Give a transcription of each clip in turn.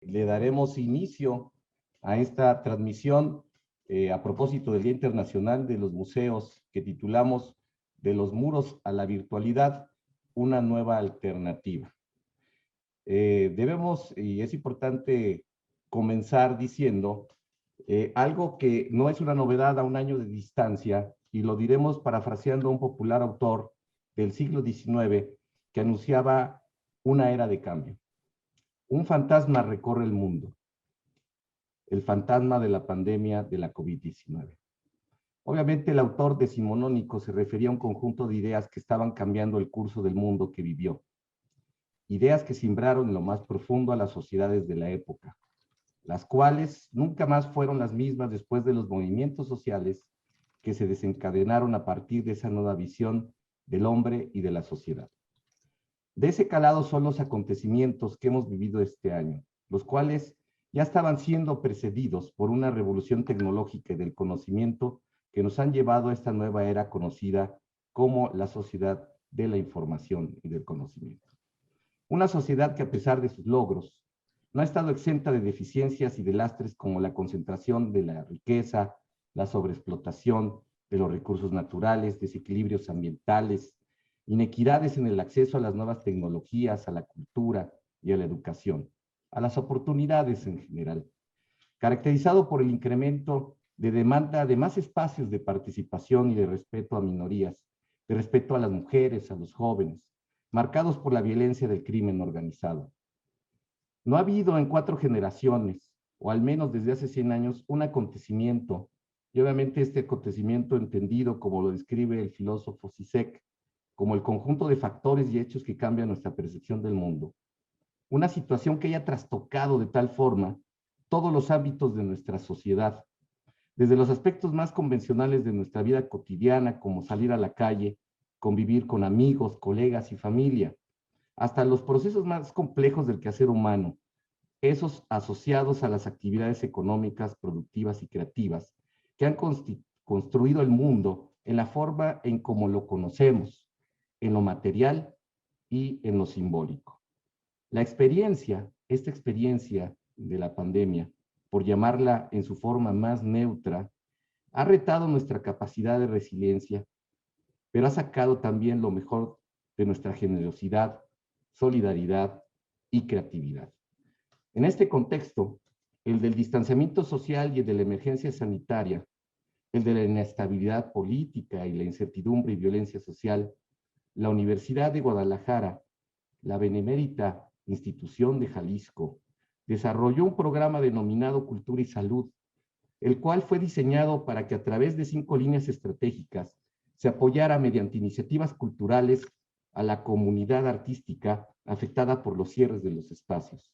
Le daremos inicio a esta transmisión a propósito del Día Internacional de los Museos, que titulamos De los muros a la virtualidad, una nueva alternativa. Debemos, y es importante comenzar diciendo algo que no es una novedad a un año de distancia, y lo diremos parafraseando a un popular autor del siglo XIX que anunciaba una era de cambio. Un fantasma recorre el mundo, el fantasma de la pandemia de la COVID-19. Obviamente el autor decimonónico se refería a un conjunto de ideas que estaban cambiando el curso del mundo que vivió. Ideas que simbraron en lo más profundo a las sociedades de la época, las cuales nunca más fueron las mismas después de los movimientos sociales que se desencadenaron a partir de esa nueva visión del hombre y de la sociedad. De ese calado son los acontecimientos que hemos vivido este año, los cuales ya estaban siendo precedidos por una revolución tecnológica y del conocimiento que nos han llevado a esta nueva era conocida como la sociedad de la información y del conocimiento. Una sociedad que, a pesar de sus logros, no ha estado exenta de deficiencias y de lastres como la concentración de la riqueza, la sobreexplotación de los recursos naturales, desequilibrios ambientales, inequidades en el acceso a las nuevas tecnologías, a la cultura y a la educación, a las oportunidades en general, caracterizado por el incremento de demanda de más espacios de participación y de respeto a minorías, de respeto a las mujeres, a los jóvenes, marcados por la violencia del crimen organizado. No ha habido en 4 generaciones, o al menos desde hace 100 años, un acontecimiento, y obviamente este acontecimiento entendido como lo describe el filósofo Zizek, como el conjunto de factores y hechos que cambian nuestra percepción del mundo. Una situación que haya trastocado de tal forma todos los ámbitos de nuestra sociedad, desde los aspectos más convencionales de nuestra vida cotidiana, como salir a la calle, convivir con amigos, colegas y familia, hasta los procesos más complejos del quehacer humano, esos asociados a las actividades económicas, productivas y creativas que han construido el mundo en la forma en cómo lo conocemos, en lo material y en lo simbólico. La experiencia, esta experiencia de la pandemia, por llamarla en su forma más neutra, ha retado nuestra capacidad de resiliencia, pero ha sacado también lo mejor de nuestra generosidad, solidaridad y creatividad. En este contexto, el del distanciamiento social y el de la emergencia sanitaria, el de la inestabilidad política y la incertidumbre y violencia social, la Universidad de Guadalajara, la benemérita institución de Jalisco, desarrolló un programa denominado Cultura y Salud, el cual fue diseñado para que a través de 5 líneas estratégicas se apoyara mediante iniciativas culturales a la comunidad artística afectada por los cierres de los espacios,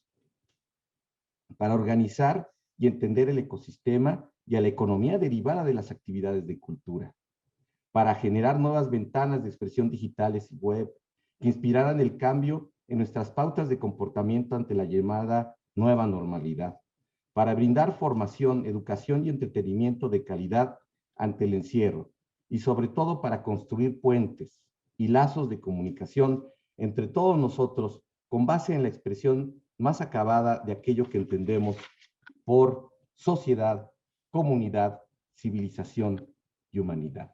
para organizar y entender el ecosistema y a la economía derivada de las actividades de cultura, para generar nuevas ventanas de expresión digitales y web que inspiraran el cambio en nuestras pautas de comportamiento ante la llamada nueva normalidad, para brindar formación, educación y entretenimiento de calidad ante el encierro, y sobre todo para construir puentes y lazos de comunicación entre todos nosotros con base en la expresión más acabada de aquello que entendemos por sociedad, comunidad, civilización y humanidad.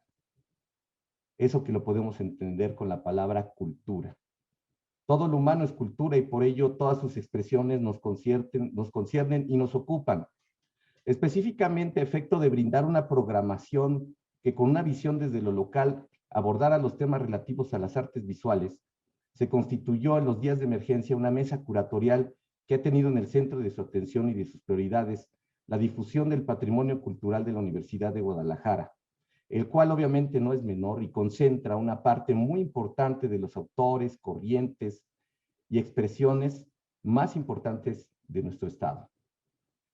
Eso que lo podemos entender con la palabra cultura. Todo lo humano es cultura y por ello todas sus expresiones nos conciernen y nos ocupan. Específicamente a efecto de brindar una programación que con una visión desde lo local abordara los temas relativos a las artes visuales, se constituyó en los días de emergencia una mesa curatorial que ha tenido en el centro de su atención y de sus prioridades la difusión del patrimonio cultural de la Universidad de Guadalajara, el cual obviamente no es menor y concentra una parte muy importante de los autores, corrientes y expresiones más importantes de nuestro estado.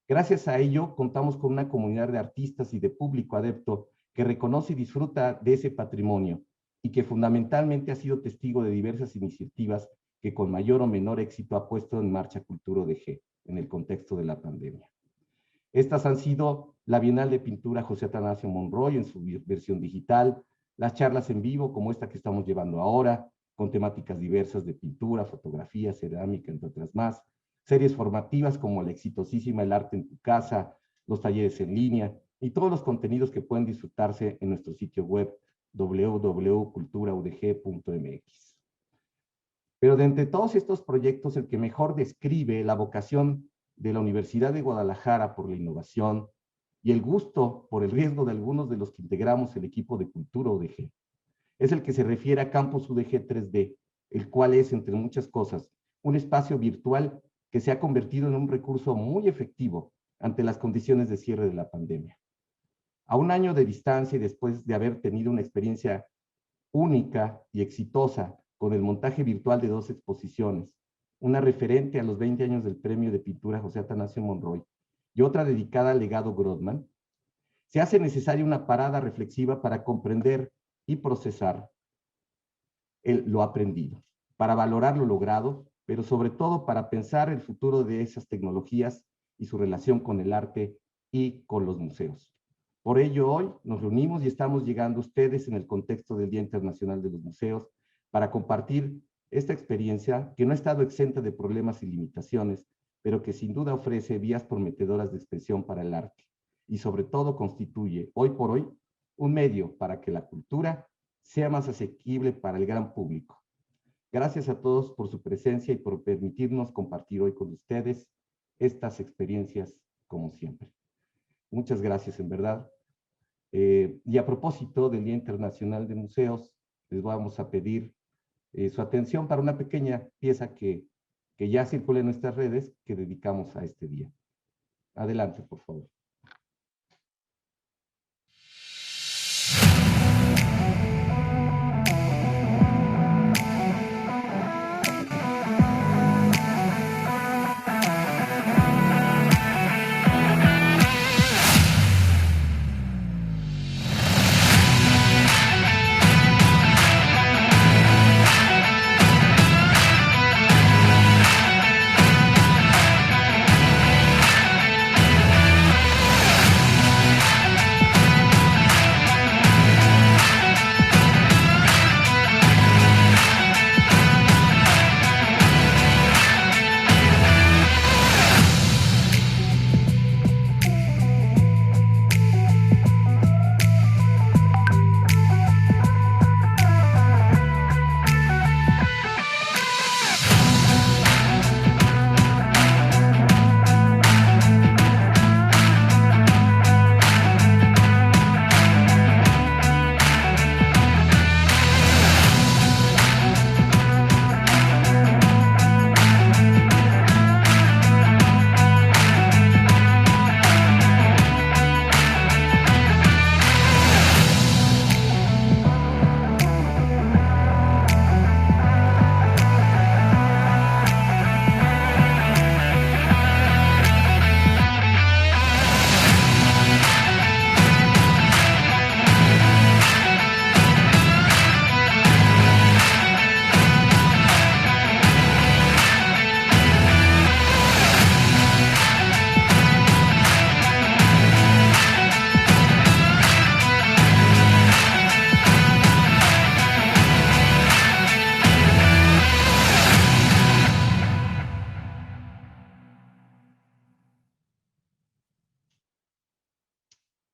Gracias a ello, contamos con una comunidad de artistas y de público adepto que reconoce y disfruta de ese patrimonio y que fundamentalmente ha sido testigo de diversas iniciativas que con mayor o menor éxito ha puesto en marcha Cultura ODG en el contexto de la pandemia. Estas han sido la Bienal de Pintura José Atanasio Monroy en su versión digital, las charlas en vivo como esta que estamos llevando ahora, con temáticas diversas de pintura, fotografía, cerámica, entre otras más, series formativas como la exitosísima El Arte en tu Casa, los talleres en línea y todos los contenidos que pueden disfrutarse en nuestro sitio web www.culturaudg.mx. Pero de entre todos estos proyectos, el que mejor describe la vocación de la Universidad de Guadalajara por la innovación y el gusto por el riesgo de algunos de los que integramos el equipo de Cultura UDG es el que se refiere a Campus UDG 3D, el cual es, entre muchas cosas, un espacio virtual que se ha convertido en un recurso muy efectivo ante las condiciones de cierre de la pandemia. A un año de distancia y después de haber tenido una experiencia única y exitosa con el montaje virtual de 2 exposiciones, una referente a los 20 años del Premio de Pintura José Atanasio Monroy y otra dedicada al legado Grothman, se hace necesaria una parada reflexiva para comprender y procesar lo aprendido, para valorar lo logrado, pero sobre todo para pensar el futuro de esas tecnologías y su relación con el arte y con los museos. Por ello, hoy nos reunimos y estamos llegando a ustedes en el contexto del Día Internacional de los Museos para compartir esta experiencia que no ha estado exenta de problemas y limitaciones, pero que sin duda ofrece vías prometedoras de expresión para el arte y sobre todo constituye, hoy por hoy, un medio para que la cultura sea más asequible para el gran público. Gracias a todos por su presencia y por permitirnos compartir hoy con ustedes estas experiencias como siempre. Muchas gracias, en verdad. Y a propósito del Día Internacional de Museos, les vamos a pedir su atención para una pequeña pieza que ya circula en nuestras redes que dedicamos a este día. Adelante, por favor.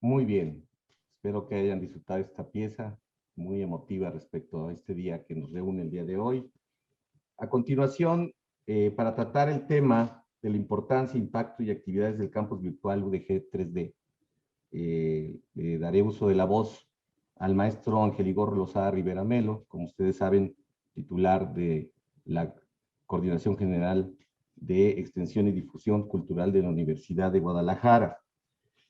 Muy bien, espero que hayan disfrutado esta pieza muy emotiva respecto a este día que nos reúne el día de hoy. A continuación, para tratar el tema de la importancia, impacto y actividades del campus virtual UDG 3D, daré uso de la voz al maestro Ángel Igor Lozada Rivera Melo, como ustedes saben, titular de la Coordinación General de Extensión y Difusión Cultural de la Universidad de Guadalajara.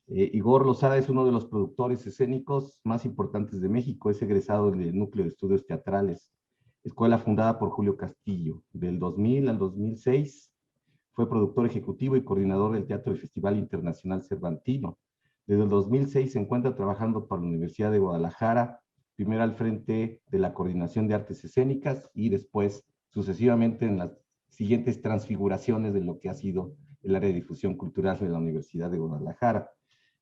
Igor Lozada es uno de los productores escénicos más importantes de México, es egresado del Núcleo de Estudios Teatrales, escuela fundada por Julio Castillo. Del 2000 al 2006 fue productor ejecutivo y coordinador del Teatro del Festival Internacional Cervantino. Desde el 2006 se encuentra trabajando para la Universidad de Guadalajara, primero al frente de la Coordinación de Artes Escénicas y después sucesivamente en las siguientes transfiguraciones de lo que ha sido el área de difusión cultural de la Universidad de Guadalajara.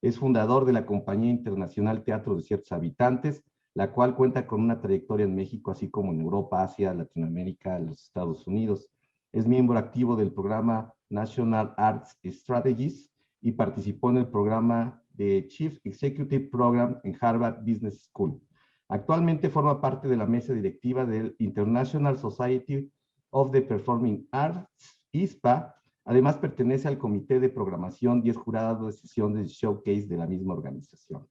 Es fundador de la Compañía Internacional Teatro de Ciertos Habitantes, la cual cuenta con una trayectoria en México, así como en Europa, Asia, Latinoamérica, los Estados Unidos. Es miembro activo del Programa National Arts Strategies y participó en el programa de Chief Executive Program en Harvard Business School. Actualmente forma parte de la mesa directiva del International Society of the Performing Arts, ISPA. Además, pertenece al comité de programación y es jurado de sesión del showcase de la misma organización.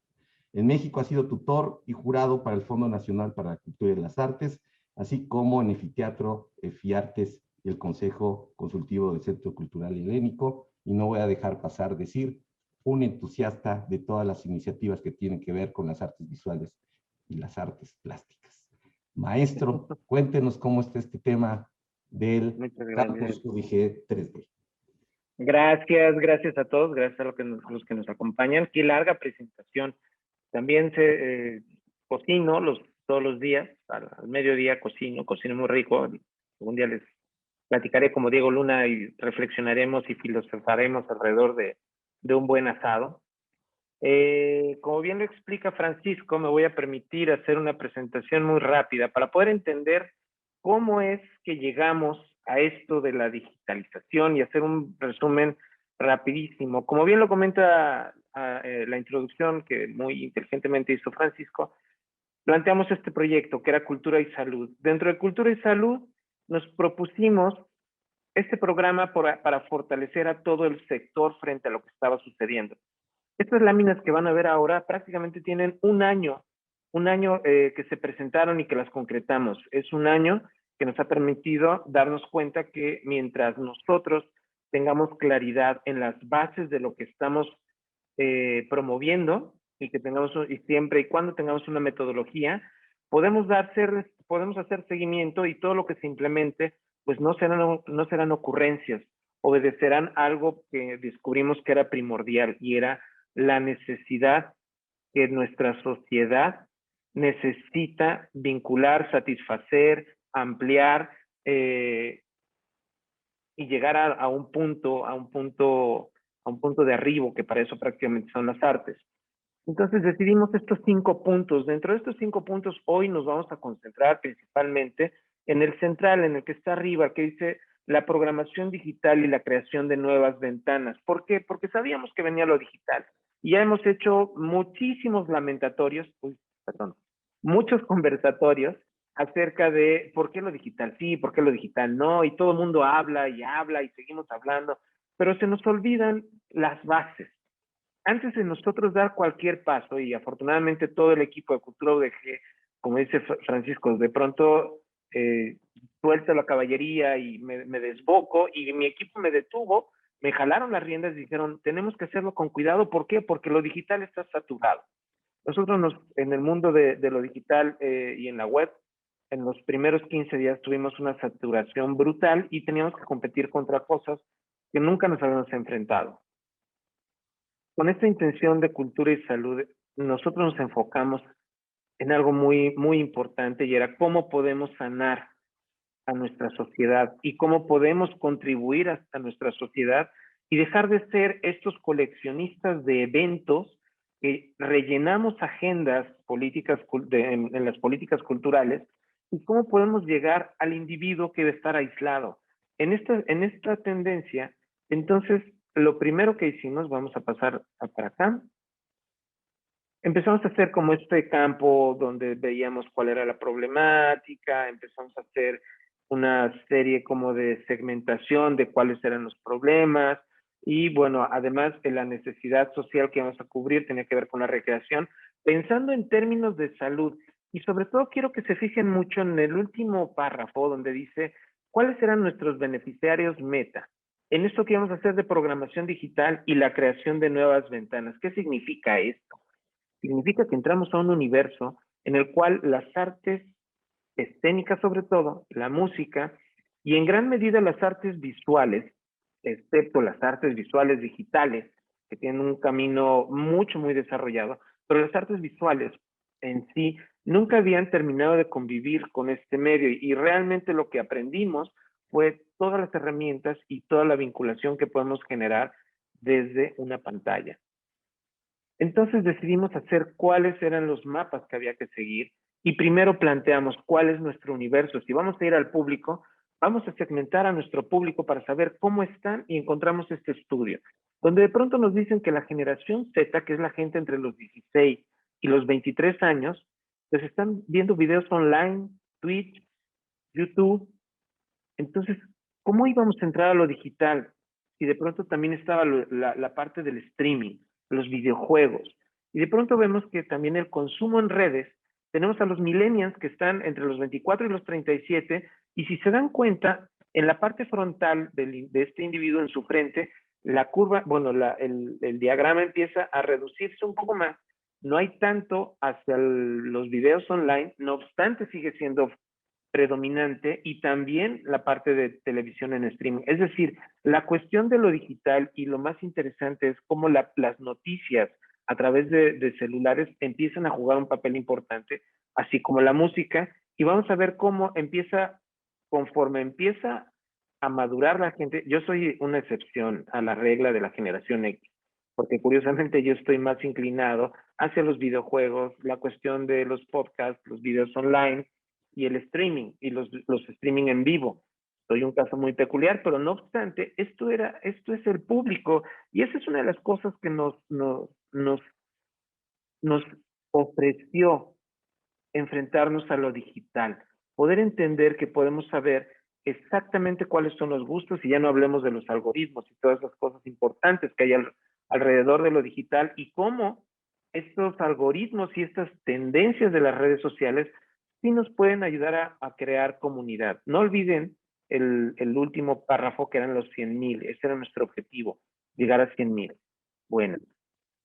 En México ha sido tutor y jurado para el Fondo Nacional para la Cultura y las Artes, así como en Efiteatro, Efiartes y el Consejo Consultivo del Centro Cultural Helénico. Y no voy a dejar pasar decir, un entusiasta de todas las iniciativas que tienen que ver con las artes visuales y las artes plásticas. Maestro, cuéntenos cómo está este tema del Campus UDG 3D. Gracias a todos, gracias a los que nos acompañan. Qué larga presentación. También cocino todos los días, al mediodía cocino muy rico. Un día les platicaré como Diego Luna y reflexionaremos y filosofaremos alrededor de un buen asado. Como bien lo explica Francisco, me voy a permitir hacer una presentación muy rápida para poder entender cómo es que llegamos a esto de la digitalización y hacer un resumen rapidísimo. Como bien lo comenta la introducción que muy inteligentemente hizo Francisco, planteamos este proyecto que era Cultura y Salud. Dentro de Cultura y Salud nos propusimos este programa para fortalecer a todo el sector frente a lo que estaba sucediendo. Estas láminas que van a ver ahora prácticamente tienen un año que se presentaron y que las concretamos. Es un año que nos ha permitido darnos cuenta que mientras nosotros tengamos claridad en las bases de lo que estamos promoviendo y que tengamos, y siempre y cuando tengamos una metodología, podemos hacer seguimiento y todo lo que se implemente, pues no serán ocurrencias, obedecerán algo que descubrimos que era primordial y era la necesidad que nuestra sociedad necesita vincular, satisfacer, ampliar y llegar a un punto de arribo, que para eso prácticamente son las artes. Entonces decidimos estos 5 puntos. Dentro de estos 5 puntos, hoy nos vamos a concentrar principalmente en el central, en el que está arriba, que dice la programación digital y la creación de nuevas ventanas. ¿Por qué? Porque sabíamos que venía lo digital. Y ya hemos hecho muchísimos muchos conversatorios acerca de por qué lo digital sí, por qué lo digital no, y todo el mundo habla y seguimos hablando, pero se nos olvidan las bases. Antes de nosotros dar cualquier paso, y afortunadamente todo el equipo de Cultura UDG, como dice Francisco, de pronto suelta la caballería y me desboco, y mi equipo me detuvo, me jalaron las riendas y dijeron, tenemos que hacerlo con cuidado. ¿Por qué? Porque lo digital está saturado. Nosotros en el mundo de lo digital y en la web, en los primeros 15 días tuvimos una saturación brutal y teníamos que competir contra cosas que nunca nos habíamos enfrentado. Con esta intención de cultura y salud, nosotros nos enfocamos en algo muy, muy importante, y era cómo podemos sanar a nuestra sociedad y cómo podemos contribuir a nuestra sociedad y dejar de ser estos coleccionistas de eventos que rellenamos agendas políticas en las políticas culturales, y cómo podemos llegar al individuo que debe estar aislado. En esta tendencia, entonces, lo primero que hicimos, vamos a pasar para acá, empezamos a hacer como este campo donde veíamos cuál era la problemática, empezamos a hacer una serie como de segmentación de cuáles eran los problemas, y bueno, además de la necesidad social que vamos a cubrir tenía que ver con la recreación, pensando en términos de salud. Y sobre todo quiero que se fijen mucho en el último párrafo donde dice cuáles eran nuestros beneficiarios meta. En esto que vamos a hacer de programación digital y la creación de nuevas ventanas. ¿Qué significa esto? Significa que entramos a un universo en el cual las artes escénicas, sobre todo, la música, y en gran medida las artes visuales, excepto las artes visuales digitales, que tienen un camino muy desarrollado, pero las artes visuales en sí nunca habían terminado de convivir con este medio, y realmente lo que aprendimos fue todas las herramientas y toda la vinculación que podemos generar desde una pantalla. Entonces decidimos hacer cuáles eran los mapas que había que seguir, y primero planteamos cuál es nuestro universo. Si vamos a ir al público, vamos a segmentar a nuestro público para saber cómo están y encontramos este estudio, donde de pronto nos dicen que la generación Z, que es la gente entre los 16 y los 23 años, pues están viendo videos online, Twitch, YouTube. Entonces, ¿cómo íbamos a entrar a lo digital? Si de pronto también estaba la parte del streaming, los videojuegos. Y de pronto vemos que también el consumo en redes, tenemos a los millennials que están entre los 24 y los 37, y si se dan cuenta, en la parte frontal de este individuo en su frente, la curva, bueno, el diagrama empieza a reducirse un poco más. No hay tanto hacia los videos online, no obstante sigue siendo predominante, y también la parte de televisión en streaming. Es decir, la cuestión de lo digital y lo más interesante es cómo las noticias a través de celulares empiezan a jugar un papel importante, así como la música, y vamos a ver cómo empieza, conforme empieza a madurar la gente. Yo soy una excepción a la regla de la generación X, porque curiosamente yo estoy más inclinado hacia los videojuegos, la cuestión de los podcasts, los videos online, y el streaming, y los streaming en vivo. Soy un caso muy peculiar, pero no obstante, esto es el público, y esa es una de las cosas que nos ofreció enfrentarnos a lo digital, poder entender que podemos saber exactamente cuáles son los gustos, y ya no hablemos de los algoritmos y todas las cosas importantes que hay alrededor de lo digital, y cómo estos algoritmos y estas tendencias de las redes sociales sí nos pueden ayudar a crear comunidad. No olviden el último párrafo, que eran los 100,000. Ese era nuestro objetivo, llegar a 100,000. Bueno,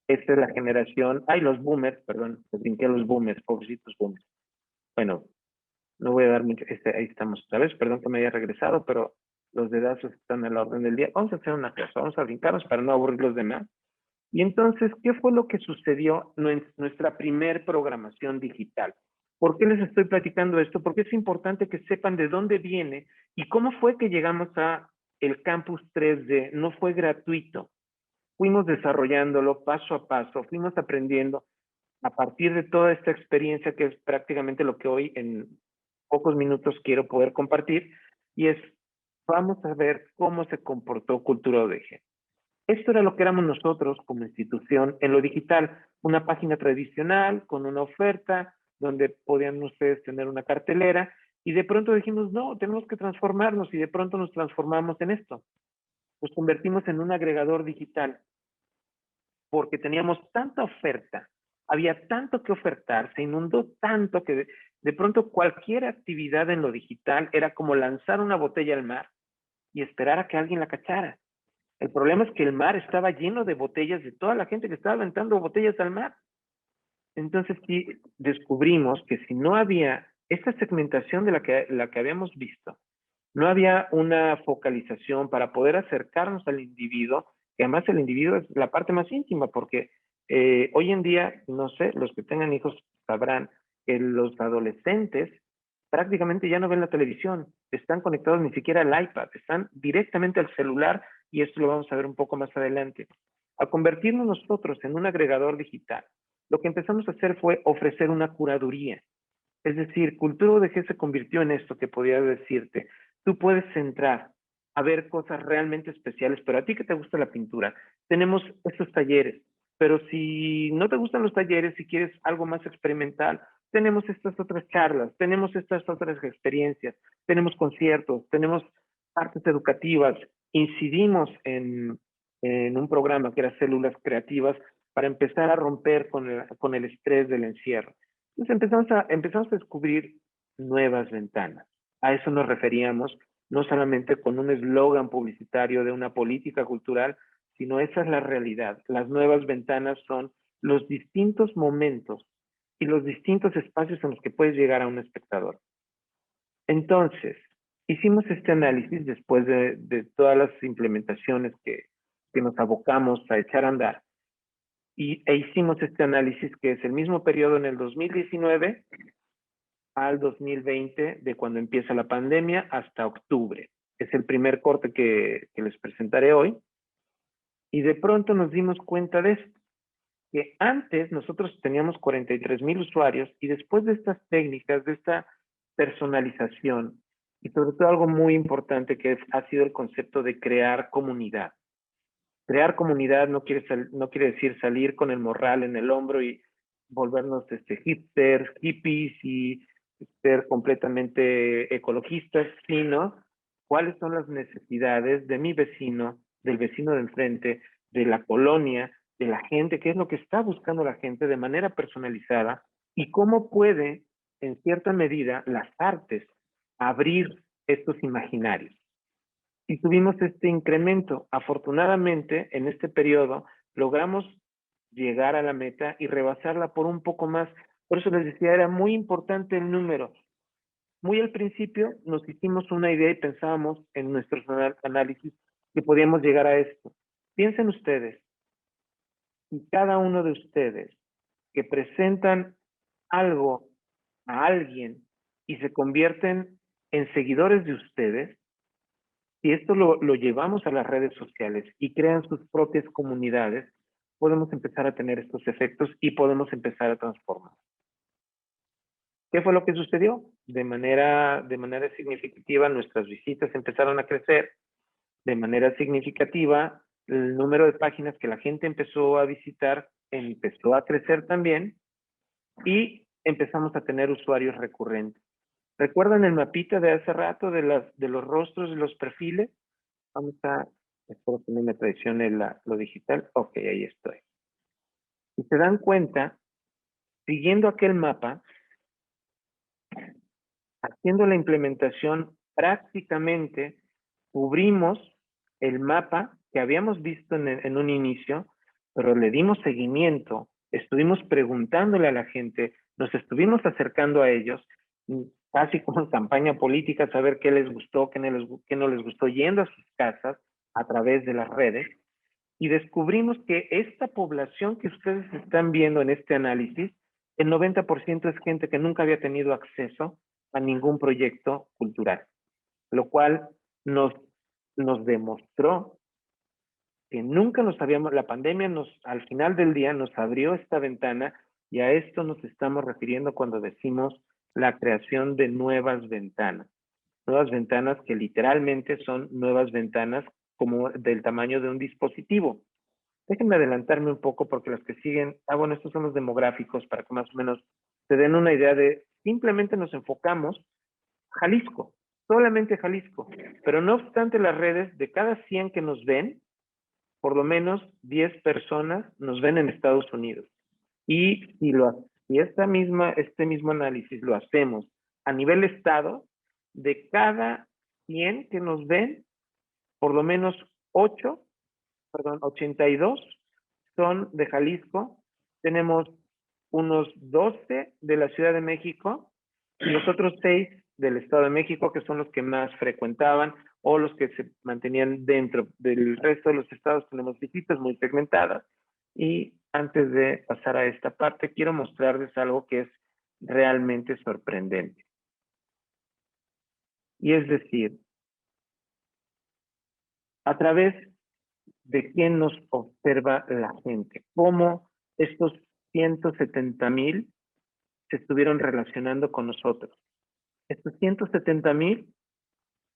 esta es la generación, los boomers, perdón, me brinqué a los boomers, pobrecitos boomers. Bueno, no voy a dar mucho, ahí estamos otra vez, perdón que me haya regresado, pero los dedazos están a la orden del día. Vamos a hacer una cosa, vamos a brincarnos para no aburrir los demás. Y entonces, ¿qué fue lo que sucedió en nuestra primer programación digital? ¿Por qué les estoy platicando esto? Porque es importante que sepan de dónde viene y cómo fue que llegamos a el Campus 3D. No fue gratuito. Fuimos desarrollándolo paso a paso, fuimos aprendiendo a partir de toda esta experiencia, que es prácticamente lo que hoy en pocos minutos quiero poder compartir, y es, vamos a ver cómo se comportó Cultura ODG. Esto era lo que éramos nosotros como institución en lo digital, una página tradicional con una oferta donde podían ustedes tener una cartelera, y de pronto dijimos, no, tenemos que transformarnos, y de pronto nos transformamos en esto. Nos convertimos en un agregador digital porque teníamos tanta oferta, había tanto que ofertar, se inundó tanto que de pronto cualquier actividad en lo digital era como lanzar una botella al mar y esperar a que alguien la cachara. El problema es que el mar estaba lleno de botellas, de toda la gente que estaba aventando botellas al mar. Entonces sí descubrimos que si no había esta segmentación de la que habíamos visto, no había una focalización para poder acercarnos al individuo, que además el individuo es la parte más íntima, porque hoy en día, no sé, los que tengan hijos sabrán que los adolescentes prácticamente ya no ven la televisión, están conectados ni siquiera al iPad, están directamente al celular, y esto lo vamos a ver un poco más adelante. Al convertirnos nosotros en un agregador digital, lo que empezamos a hacer fue ofrecer una curaduría. Es decir, Cultura UDG se convirtió en esto que podía decirte. Tú puedes entrar a ver cosas realmente especiales, pero a ti que te gusta la pintura, tenemos estos talleres. Pero si no te gustan los talleres, si quieres algo más experimental, tenemos estas otras charlas, tenemos estas otras experiencias, tenemos conciertos, tenemos artes educativas, incidimos en un programa que era Células Creativas para empezar a romper con el estrés del encierro. Entonces empezamos a descubrir nuevas ventanas. A eso nos referíamos, no solamente con un eslogan publicitario de una política cultural, sino esa es la realidad. Las nuevas ventanas son los distintos momentos y los distintos espacios en los que puedes llegar a un espectador. Entonces, hicimos este análisis después de todas las implementaciones que nos abocamos a echar a andar, e hicimos este análisis, que es el mismo periodo en el 2019 al 2020, de cuando empieza la pandemia hasta octubre. Es el primer corte que les presentaré hoy. Y de pronto nos dimos cuenta de esto, que antes nosotros teníamos 43,000 usuarios, y después de estas técnicas, de esta personalización, y sobre todo algo muy importante que ha sido el concepto de crear comunidad. Crear comunidad no quiere decir salir con el morral en el hombro y volvernos hipsters, hippies y ser completamente ecologistas, sino cuáles son las necesidades de mi vecino, del vecino de enfrente, de la colonia, de la gente, qué es lo que está buscando la gente de manera personalizada y cómo puede, en cierta medida, las artes abrir estos imaginarios. Y tuvimos este incremento. Afortunadamente, en este periodo, logramos llegar a la meta y rebasarla por un poco más. Por eso les decía, era muy importante el número. Muy al principio nos hicimos una idea y pensábamos en nuestros análisis que podíamos llegar a esto. Piensen ustedes, y cada uno de ustedes que presentan algo a alguien y se convierten en seguidores de ustedes, si esto lo llevamos a las redes sociales y crean sus propias comunidades, podemos empezar a tener estos efectos y podemos empezar a transformar. ¿Qué fue lo que sucedió? De manera significativa, nuestras visitas empezaron a crecer. De manera significativa, el número de páginas que la gente empezó a visitar empezó a crecer también y empezamos a tener usuarios recurrentes. ¿Recuerdan el mapita de hace rato de los rostros y los perfiles? Vamos a, espero que no me traicione lo digital. Ok, ahí estoy. Si se dan cuenta, siguiendo aquel mapa, haciendo la implementación, prácticamente cubrimos el mapa que habíamos visto en un inicio, pero le dimos seguimiento, estuvimos preguntándole a la gente, nos estuvimos acercando a ellos, casi como en campaña política, saber qué les gustó, qué no les gustó, yendo a sus casas a través de las redes, y descubrimos que esta población que ustedes están viendo en este análisis, el 90% es gente que nunca había tenido acceso a ningún proyecto cultural, lo cual nos demostró que nunca la pandemia al final del día nos abrió esta ventana y a esto nos estamos refiriendo cuando decimos la creación de nuevas ventanas que literalmente son nuevas ventanas como del tamaño de un dispositivo. Déjenme adelantarme un poco porque los que siguen, bueno, estos son los demográficos para que más o menos se den una idea de, simplemente nos enfocamos Jalisco, solamente Jalisco, pero no obstante las redes, de cada 100 que nos ven, por lo menos 10 personas nos ven en Estados Unidos. Y si este mismo análisis lo hacemos a nivel estado, de cada 100 que nos ven, por lo menos 82 son de Jalisco, tenemos unos 12 de la Ciudad de México y los otros 6 del Estado de México, que son los que más frecuentaban o los que se mantenían dentro del resto de los estados. Tenemos visitas muy segmentadas. Y antes de pasar a esta parte, quiero mostrarles algo que es realmente sorprendente. Y es decir, a través de quién nos observa la gente, cómo estos 170,000 se estuvieron relacionando con nosotros. Estos 170,000,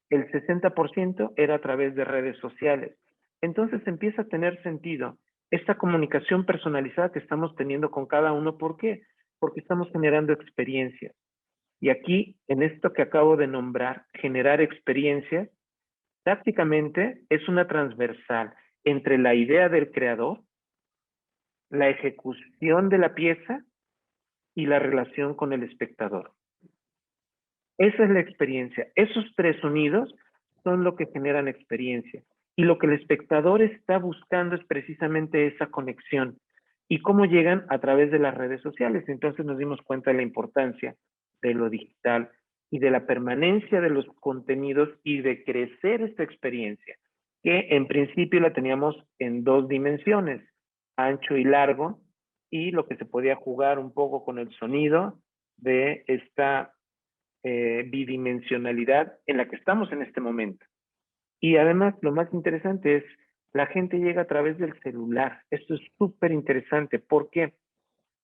el 60% era a través de redes sociales. Entonces empieza a tener sentido esta comunicación personalizada que estamos teniendo con cada uno. ¿Por qué? Porque estamos generando experiencias. Y aquí, en esto que acabo de nombrar, generar experiencias, prácticamente es una transversal entre la idea del creador, la ejecución de la pieza y la relación con el espectador. Esa es la experiencia. Esos tres unidos son lo que generan experiencia. Y lo que el espectador está buscando es precisamente esa conexión. ¿Y cómo llegan? A través de las redes sociales. Entonces nos dimos cuenta de la importancia de lo digital y de la permanencia de los contenidos y de crecer esta experiencia, que en principio la teníamos en 2 dimensiones, ancho y largo, y lo que se podía jugar un poco con el sonido de esta bidimensionalidad en la que estamos en este momento. Y además, lo más interesante es, la gente llega a través del celular. Esto es súper interesante. ¿Por qué?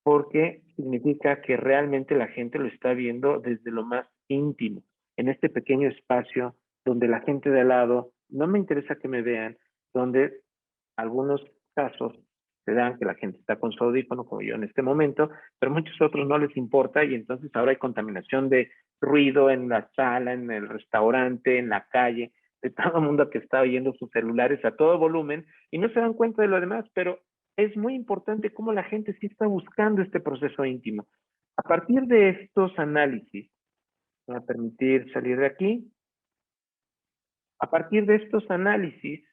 Porque significa que realmente la gente lo está viendo desde lo más íntimo. en este pequeño espacio donde la gente de al lado no me interesa que me vean, donde algunos casos se dan que la gente está con su audífono, como yo en este momento, pero muchos otros no les importa y entonces ahora hay contaminación de ruido en la sala, en el restaurante, en la calle, de todo el mundo que está oyendo sus celulares a todo volumen y no se dan cuenta de lo demás, pero es muy importante cómo la gente sí está buscando este proceso íntimo. A partir de estos análisis, me va a permitir salir de aquí, a partir de estos análisis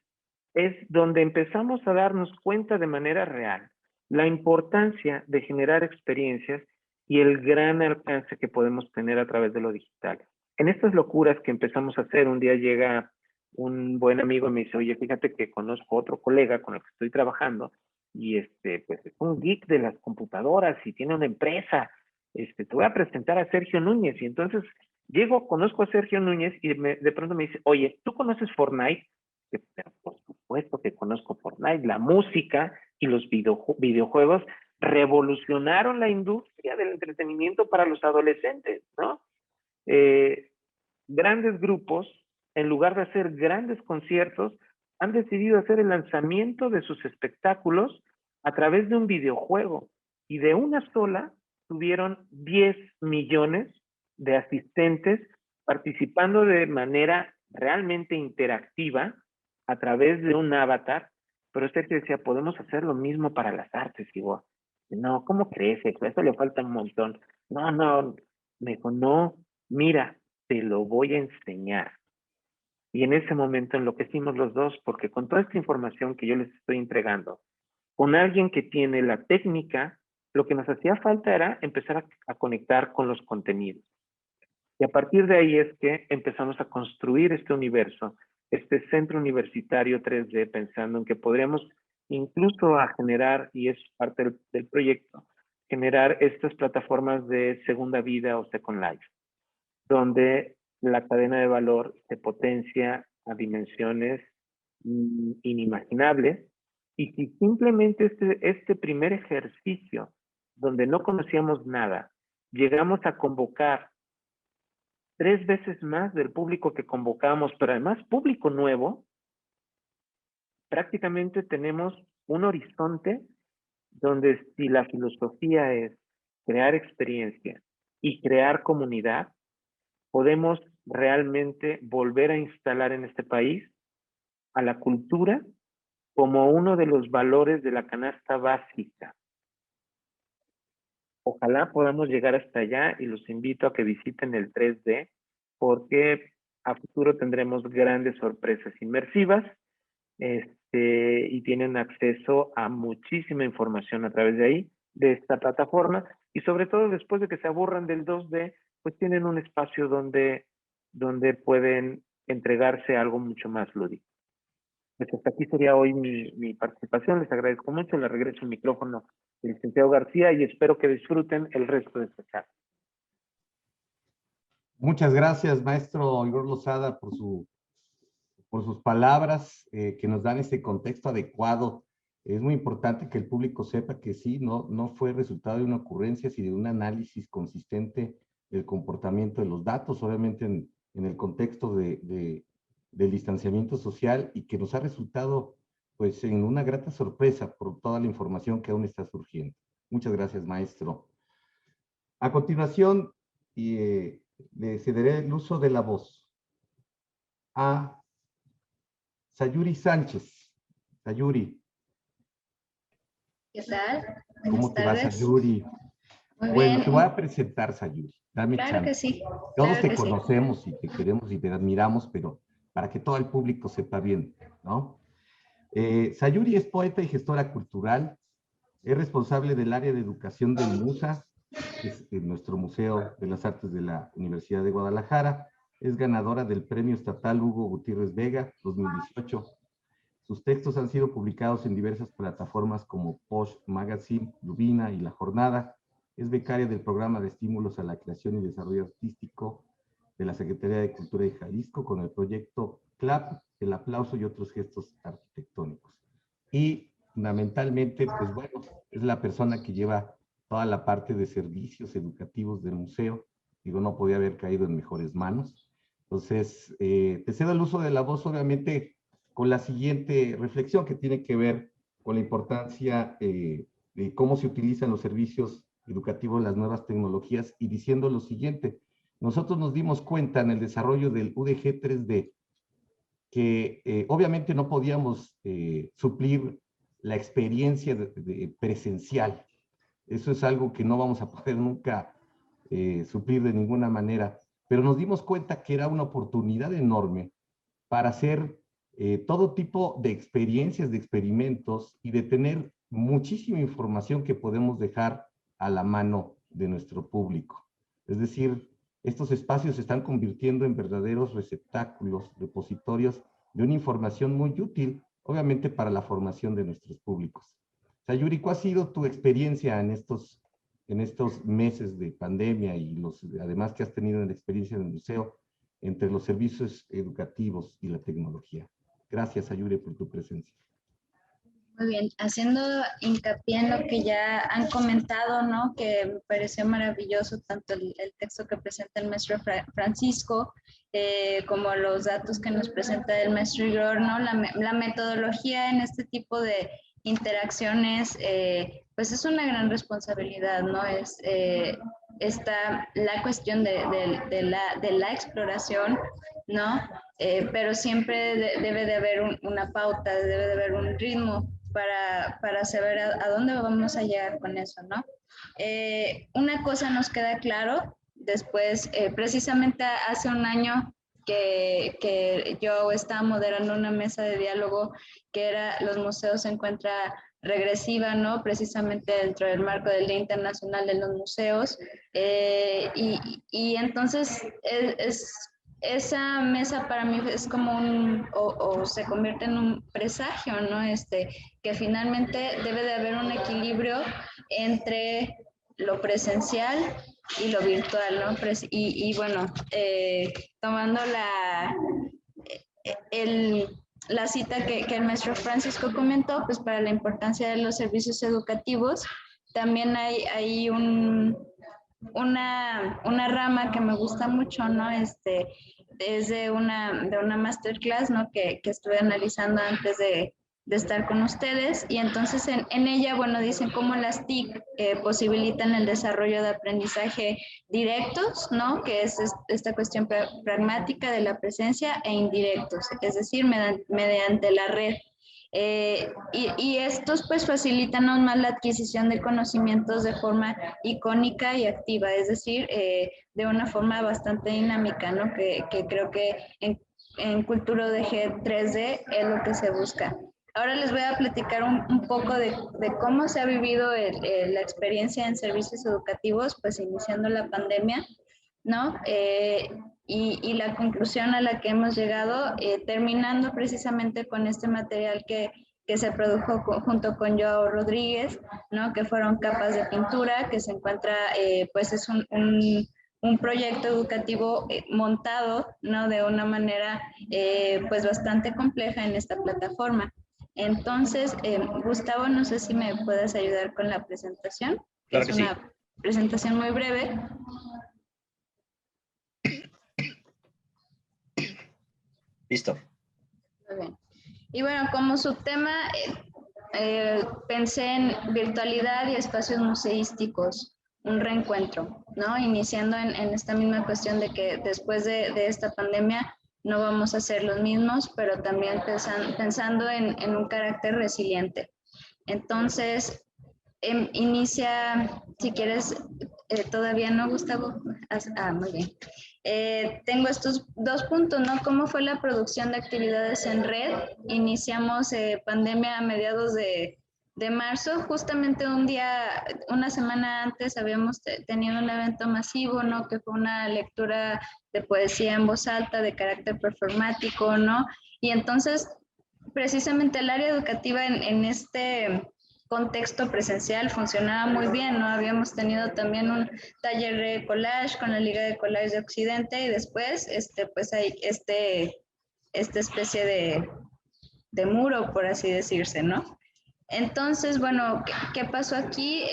es donde empezamos a darnos cuenta de manera real la importancia de generar experiencias y el gran alcance que podemos tener a través de lo digital. En estas locuras que empezamos a hacer, un día llega un buen amigo y me dice, oye, fíjate que conozco otro colega con el que estoy trabajando y pues es un geek de las computadoras y tiene una empresa. Te voy a presentar a Sergio Núñez. Y entonces llego, conozco a Sergio Núñez y de pronto me dice, oye, ¿tú conoces Fortnite? Pero por supuesto que conozco Fortnite. La música y los videojuegos revolucionaron la industria del entretenimiento para los adolescentes, ¿no? Grandes grupos, en lugar de hacer grandes conciertos, han decidido hacer el lanzamiento de sus espectáculos a través de un videojuego. Y de una sola tuvieron 10 millones de asistentes participando de manera realmente interactiva a través de un avatar. Pero usted decía, podemos hacer lo mismo para las artes, igual. No, ¿cómo crees? Eso le falta un montón. No, me dijo, no, mira, te lo voy a enseñar. Y en ese momento enloquecimos los dos, porque con toda esta información que yo les estoy entregando, con alguien que tiene la técnica, lo que nos hacía falta era empezar a conectar con los contenidos. Y a partir de ahí es que empezamos a construir este universo, este centro universitario 3D, pensando en que podríamos incluso a generar, y es parte del proyecto, generar estas plataformas de segunda vida o Second Life, donde la cadena de valor se potencia a dimensiones inimaginables. Y si simplemente este primer ejercicio, donde no conocíamos nada, llegamos a convocar 3 veces más del público que convocamos, pero además público nuevo, prácticamente tenemos un horizonte donde si la filosofía es crear experiencia y crear comunidad, podemos realmente volver a instalar en este país a la cultura como uno de los valores de la canasta básica. Ojalá podamos llegar hasta allá y los invito a que visiten el 3D porque a futuro tendremos grandes sorpresas inmersivas y tienen acceso a muchísima información a través de ahí, de esta plataforma, y sobre todo después de que se aburran del 2D, pues tienen un espacio donde pueden entregarse algo mucho más lúdico. Pues hasta aquí sería hoy mi participación, les agradezco mucho, le regreso el micrófono al licenciado García y espero que disfruten el resto de esta charla. Muchas gracias, maestro Igor Lozada, por sus palabras que nos dan este contexto adecuado. Es muy importante que el público sepa que sí, no fue resultado de una ocurrencia, sino de un análisis consistente del comportamiento de los datos, obviamente en el contexto del distanciamiento social, y que nos ha resultado pues en una grata sorpresa por toda la información que aún está surgiendo. Muchas gracias, maestro. A continuación, le cederé el uso de la voz a Sayuri Sánchez. Sayuri. ¿Qué tal? ¿Cómo te va, Sayuri? Muy Bueno, bien. te voy a presentar, Sayuri. Dame Claro chance. que sí. Todos Claro te que sí. conocemos y te queremos y te admiramos, pero para que todo el público sepa bien, ¿no? Sayuri es poeta y gestora cultural. Es responsable del área de educación del MUSA, que es nuestro Museo de las Artes de la Universidad de Guadalajara. Es ganadora del Premio Estatal Hugo Gutiérrez Vega 2018. Sus textos han sido publicados en diversas plataformas como Posh Magazine, Lubina y La Jornada. Es becaria del Programa de Estímulos a la Creación y Desarrollo Artístico de la Secretaría de Cultura de Jalisco con el proyecto CLAP, el aplauso y otros gestos arquitectónicos. Y fundamentalmente, pues bueno, es la persona que lleva toda la parte de servicios educativos del museo. Digo, no podía haber caído en mejores manos. Entonces, te cedo el uso de la voz, obviamente, con la siguiente reflexión que tiene que ver con la importancia de cómo se utilizan los servicios educativos, las nuevas tecnologías, y diciendo lo siguiente. Nosotros nos dimos cuenta en el desarrollo del UDG 3D que obviamente no podíamos suplir la experiencia presencial. Eso es algo que no vamos a poder nunca suplir de ninguna manera, pero nos dimos cuenta que era una oportunidad enorme para hacer todo tipo de experiencias, de experimentos y de tener muchísima información que podemos dejar a la mano de nuestro público. Es decir, estos espacios se están convirtiendo en verdaderos receptáculos, repositorios de una información muy útil, obviamente para la formación de nuestros públicos. O sea, Yuri, ¿cuál ha sido tu experiencia en estos meses de pandemia y además que has tenido en la experiencia del museo entre los servicios educativos y la tecnología? Gracias, Ayure, por tu presencia. Muy bien, haciendo hincapié en lo que ya han comentado, ¿no? Que me pareció maravilloso tanto el texto que presenta el maestro Francisco, como los datos que nos presenta el maestro Igor, ¿no? La metodología en este tipo de interacciones, pues es una gran responsabilidad, ¿no? Está la cuestión de la exploración, ¿no? Pero siempre debe de haber una pauta, debe de haber un ritmo para saber a dónde vamos a llegar con eso, ¿no? Una cosa nos queda claro, después, precisamente hace un año que yo estaba moderando una mesa de diálogo que era Los museos se encuentra regresiva, ¿no? Precisamente dentro del marco del Día Internacional de los Museos. Y entonces esa mesa para mí es como o se convierte en un presagio, ¿no? Que finalmente debe de haber un equilibrio entre lo presencial y lo virtual, ¿no? Y bueno, tomando la cita que el maestro Francisco comentó, pues para la importancia de los servicios educativos, también hay una rama que me gusta mucho, ¿no? Es de una masterclass, ¿no? Que estuve analizando antes de estar con ustedes, y entonces en ella, bueno, dicen cómo las TIC posibilitan el desarrollo de aprendizaje directos, ¿no? Que es esta cuestión pragmática de la presencia, e indirectos, es decir, mediante la red. Y estos pues facilitan aún más la adquisición de conocimientos de forma icónica y activa, es decir, de una forma bastante dinámica, ¿no? Que creo que en Cultura UDG 3D es lo que se busca. Ahora les voy a platicar un poco de cómo se ha vivido la experiencia en servicios educativos, pues iniciando la pandemia, ¿no? Y la conclusión a la que hemos llegado, terminando precisamente con este material que se produjo junto con Joao Rodríguez, ¿no? Que fueron capas de pintura, que se encuentra, pues es un proyecto educativo montado, ¿no? De una manera, pues bastante compleja en esta plataforma. Entonces, Gustavo, no sé si me puedes ayudar con la presentación. Claro que sí. Es una presentación muy breve. Listo. Muy bien. Y bueno, como subtema, pensé en virtualidad y espacios museísticos, un reencuentro, ¿no? Iniciando en esta misma cuestión de que después de esta pandemia no vamos a ser los mismos, pero también pensando en un carácter resiliente. Entonces, inicia, si quieres, todavía no, Gustavo. Muy bien. Tengo estos dos puntos, ¿no? ¿Cómo fue la producción de actividades en red? Iniciamos pandemia a mediados de marzo, justamente una semana antes habíamos tenido un evento masivo, ¿no? Que fue una lectura de poesía en voz alta de carácter performático, ¿no? Y entonces, precisamente el área educativa en este contexto presencial funcionaba muy bien, ¿no? Habíamos tenido también un taller de collage con la Liga de Collage de Occidente, y después, pues hay esta especie de muro, por así decirse, ¿no? Entonces, bueno, ¿qué pasó aquí?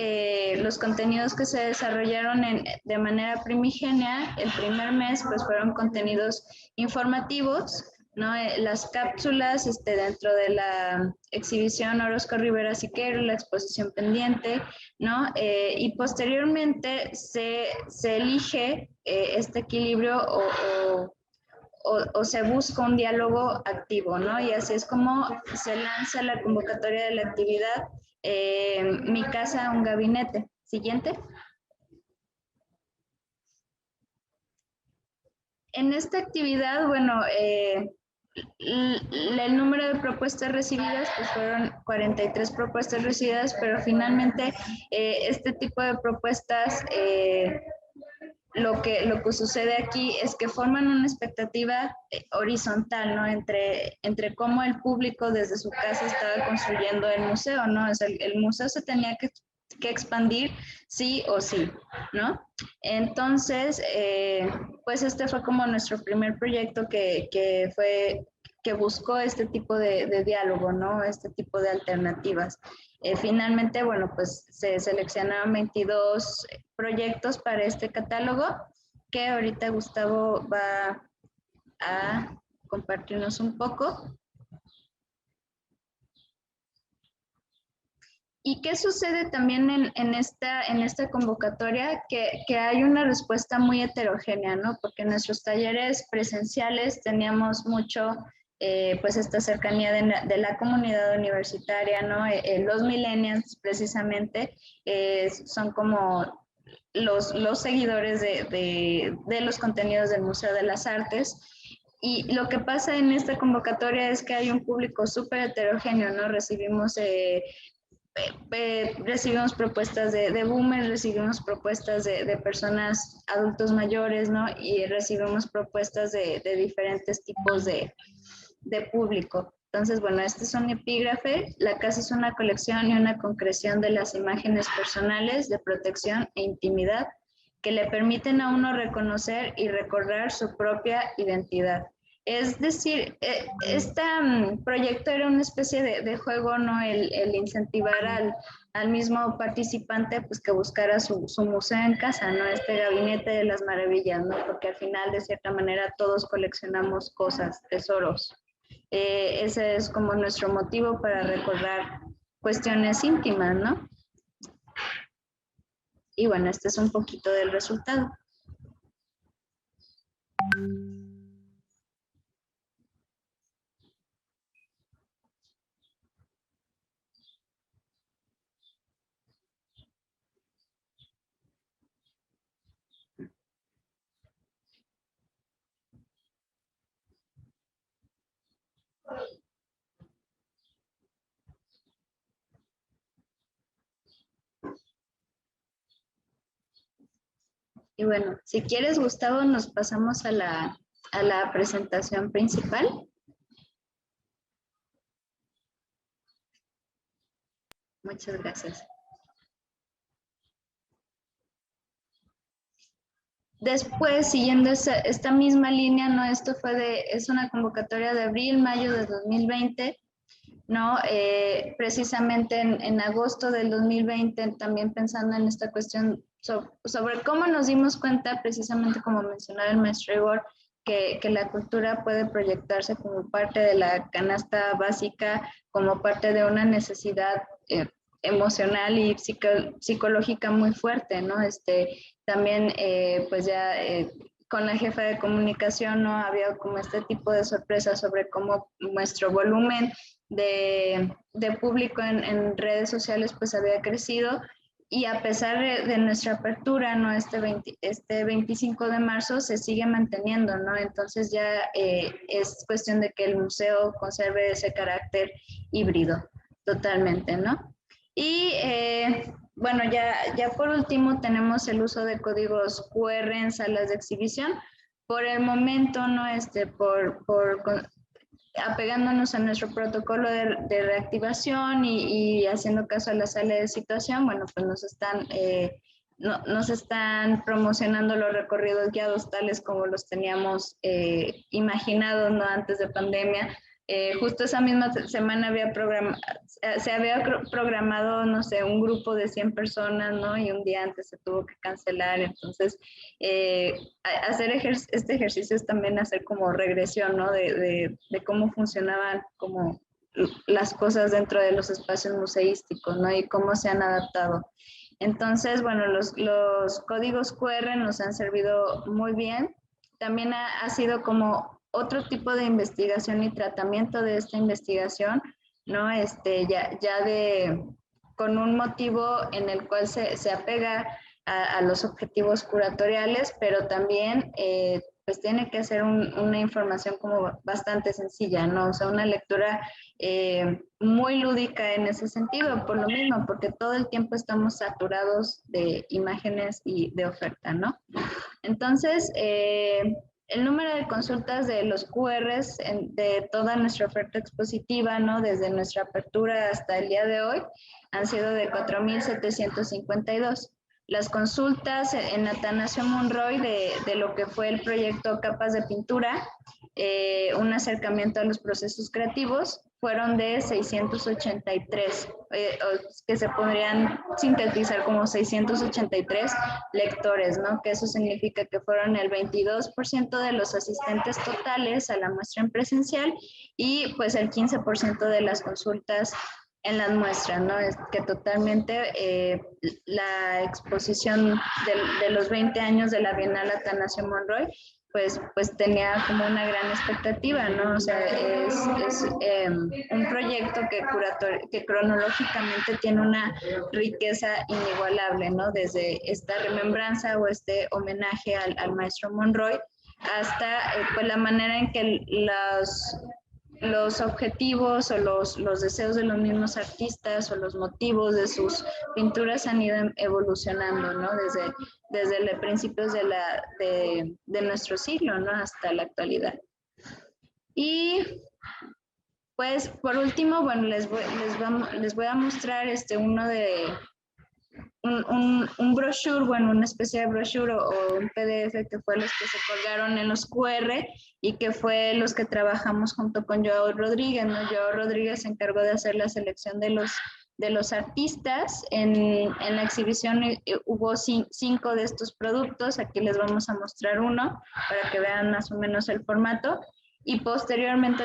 Los contenidos que se desarrollaron de manera primigenia, el primer mes, pues fueron contenidos informativos, ¿no? Las cápsulas dentro de la exhibición Orozco Rivera Siqueiro, la exposición pendiente, ¿no? Y posteriormente se elige este equilibrio o se busca un diálogo activo, ¿no? Y así es como se lanza la convocatoria de la actividad Mi Casa, un Gabinete. Siguiente. En esta actividad, bueno, el número de propuestas recibidas, pues fueron 43 propuestas recibidas, pero finalmente este tipo de propuestas lo que sucede aquí es que forman una expectativa horizontal, ¿no? Entre cómo el público desde su casa estaba construyendo el museo, ¿no? O sea, el museo se tenía que expandir sí o sí, ¿no? Entonces, pues este fue como nuestro primer proyecto que buscó este tipo de diálogo, ¿no? Este tipo de alternativas. Finalmente, bueno, pues se seleccionaron 22 proyectos para este catálogo que ahorita Gustavo va a compartirnos un poco. ¿Y qué sucede también en esta convocatoria? Que hay una respuesta muy heterogénea, ¿no? Porque en nuestros talleres presenciales teníamos mucho, pues, esta cercanía de la comunidad universitaria, ¿no? Los millennials, precisamente, son como los seguidores de los contenidos del Museo de las Artes. Y lo que pasa en esta convocatoria es que hay un público súper heterogéneo, ¿no? Recibimos propuestas de boomers, recibimos propuestas de personas adultos mayores, ¿no? Y recibimos propuestas de diferentes tipos de público. Entonces, bueno, este es un epígrafe. La casa es una colección y una concreción de las imágenes personales de protección e intimidad que le permiten a uno reconocer y recordar su propia identidad. Es decir, este proyecto era una especie de juego, ¿no? El incentivar al mismo participante, pues, que buscara su museo en casa, ¿no? Este gabinete de las maravillas, ¿no? Porque al final, de cierta manera, todos coleccionamos cosas, tesoros. Ese es como nuestro motivo para recordar cuestiones íntimas, ¿no? Y bueno, este es un poquito del resultado. Y bueno, si quieres, Gustavo, nos pasamos a la presentación principal. Muchas gracias. Después, siguiendo esta misma línea, ¿no? Esto es una convocatoria de abril, mayo de 2020, ¿no? Precisamente en agosto del 2020, también pensando en esta cuestión sobre cómo nos dimos cuenta, precisamente como mencionaba el maestro Igor, que la cultura puede proyectarse como parte de la canasta básica, como parte de una necesidad emocional y psicológica muy fuerte, ¿no? También, pues ya con la jefa de comunicación, ¿no? Había como este tipo de sorpresas sobre cómo nuestro volumen de público en redes sociales pues había crecido, y a pesar de nuestra apertura, ¿no? Este 25 de marzo se sigue manteniendo, ¿no? Entonces ya es cuestión de que el museo conserve ese carácter híbrido totalmente, ¿no? Y bueno, ya por último tenemos el uso de códigos QR en salas de exhibición. Por el momento, ¿no? Apegándonos a nuestro protocolo de reactivación y haciendo caso a la sala de situación, bueno, pues nos están promocionando los recorridos guiados tales como los teníamos imaginados, ¿no? Antes de pandemia, Justo esa misma semana se había programado, no sé, un grupo de 100 personas, ¿no? Y un día antes se tuvo que cancelar. Entonces, hacer este ejercicio es también hacer como regresión, ¿no? De cómo funcionaban como las cosas dentro de los espacios museísticos, ¿no? Y cómo se han adaptado. Entonces, bueno, los códigos QR nos han servido muy bien. También ha sido como otro tipo de investigación y tratamiento de esta investigación, ¿no? Con un motivo en el cual se apega a los objetivos curatoriales, pero también pues tiene que ser una información como bastante sencilla, ¿no? O sea, una lectura muy lúdica en ese sentido, por lo mismo, porque todo el tiempo estamos saturados de imágenes y de oferta, ¿no? Entonces, el número de consultas de los QRs de toda nuestra oferta expositiva, ¿no? Desde nuestra apertura hasta el día de hoy, han sido de 4,752. Las consultas en Atanasio Monroy de lo que fue el proyecto Capas de Pintura, un acercamiento a los procesos creativos, fueron de 683, que se podrían sintetizar como 683 lectores, ¿no? Que eso significa que fueron el 22% de los asistentes totales a la muestra en presencial y pues el 15% de las consultas en las muestras, ¿no? Es que totalmente la exposición de los 20 años de la Bienal Atanasio Monroy pues tenía como una gran expectativa, ¿no? O sea, es un proyecto que cronológicamente tiene una riqueza inigualable, ¿no? Desde esta remembranza o este homenaje al maestro Monroy hasta pues la manera en que los objetivos o los deseos de los mismos artistas o los motivos de sus pinturas han ido evolucionando, ¿no? Desde principios de nuestro siglo, ¿no? Hasta la actualidad. Y pues por último, bueno, les voy a mostrar un brochure, bueno, una especie de brochure o un PDF que fue los que se colgaron en los QR y que fue los que trabajamos junto con Joao Rodríguez, ¿no? Joao Rodríguez se encargó de hacer la selección de los artistas. En la exhibición hubo 5 de estos productos, aquí les vamos a mostrar uno para que vean más o menos el formato. Y posteriormente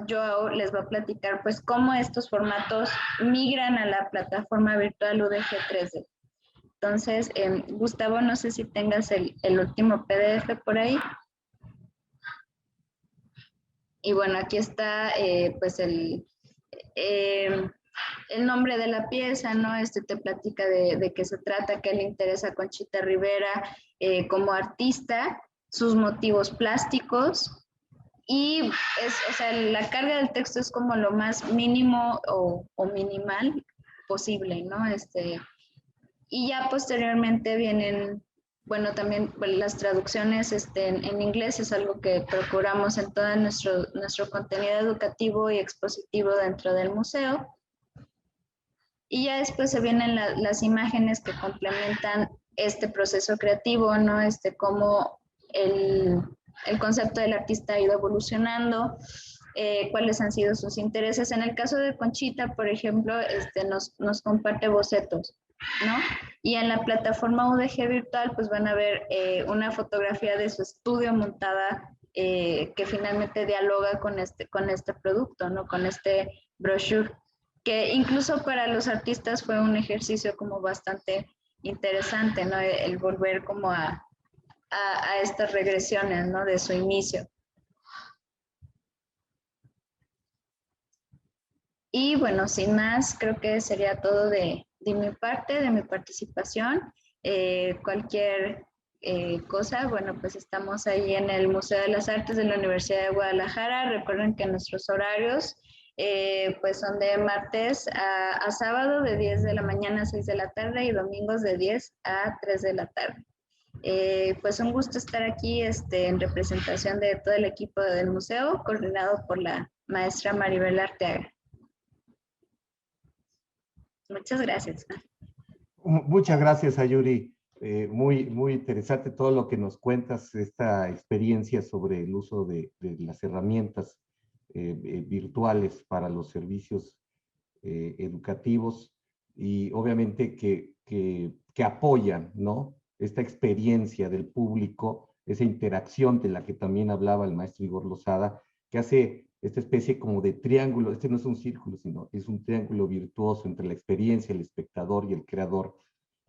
Joao les va a platicar pues cómo estos formatos migran a la plataforma virtual UDG 3D. Entonces, Gustavo, no sé si tengas el último PDF por ahí. Y bueno, aquí está pues el nombre de la pieza, ¿no? Te platica de qué se trata, qué le interesa a Conchita Rivera como artista, sus motivos plásticos. Y o sea, la carga del texto es como lo más mínimo o minimal posible, ¿no? Y ya posteriormente vienen, bueno, también las traducciones en inglés es algo que procuramos en todo nuestro contenido educativo y expositivo dentro del museo. Y ya después se vienen las imágenes que complementan este proceso creativo, ¿no? Cómo el concepto del artista ha ido evolucionando, cuáles han sido sus intereses. En el caso de Conchita, por ejemplo, nos comparte bocetos, ¿no? Y en la plataforma UDG virtual, pues van a ver una fotografía de su estudio montada que finalmente dialoga con este producto, ¿no? Con este brochure, que incluso para los artistas fue un ejercicio como bastante interesante, ¿no? El volver como a estas regresiones, ¿no? De su inicio. Y bueno, sin más, creo que sería todo de mi parte, de mi participación. Cualquier cosa, bueno, pues estamos ahí en el Museo de las Artes de la Universidad de Guadalajara. Recuerden que nuestros horarios pues son de martes a sábado de 10 de la mañana a 6 de la tarde y domingos de 10 a 3 de la tarde. Pues un gusto estar aquí en representación de todo el equipo del museo, coordinado por la maestra Maribel Arteaga. Muchas gracias. Muchas gracias, Ayuri. Muy interesante todo lo que nos cuentas, esta experiencia sobre el uso de las herramientas virtuales para los servicios educativos y obviamente que apoyan, ¿no?, esta experiencia del público, esa interacción de la que también hablaba el maestro Igor Lozada, que hace esta especie como de triángulo. Este no es un círculo, sino es un triángulo virtuoso entre la experiencia, el espectador y el creador,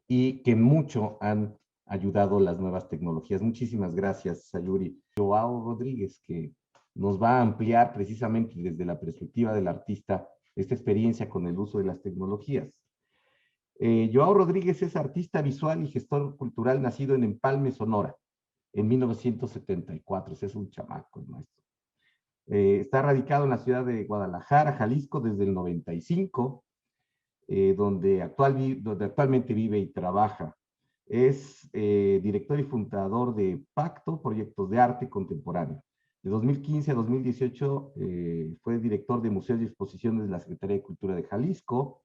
y que mucho han ayudado las nuevas tecnologías. Muchísimas gracias, Sayuri. Joao Rodríguez, que nos va a ampliar precisamente desde la perspectiva del artista esta experiencia con el uso de las tecnologías. Joao Rodríguez es artista visual y gestor cultural nacido en Empalme, Sonora, en 1974. Ese es un chamaco, el maestro. Está radicado en la ciudad de Guadalajara, Jalisco, desde el 95, donde actualmente vive y trabaja. Es director y fundador de Pacto, Proyectos de Arte Contemporáneo. De 2015 a 2018 fue director de Museos y Exposiciones de la Secretaría de Cultura de Jalisco.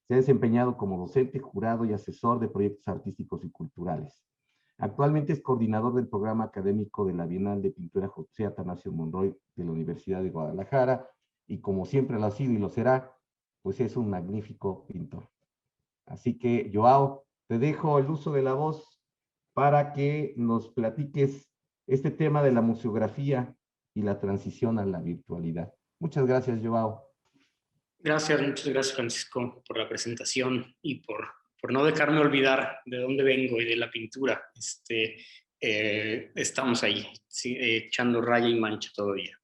Se ha desempeñado como docente, jurado y asesor de proyectos artísticos y culturales. Actualmente es coordinador del programa académico de la Bienal de Pintura José Atanasio Monroy de la Universidad de Guadalajara, y como siempre lo ha sido y lo será, pues es un magnífico pintor. Así que, Joao, te dejo el uso de la voz para que nos platiques este tema de la museografía y la transición a la virtualidad. Muchas gracias, Joao. Gracias, muchas gracias, Francisco, por la presentación y por no dejarme olvidar de dónde vengo y de la pintura. Estamos ahí, sí, echando raya y mancha todavía.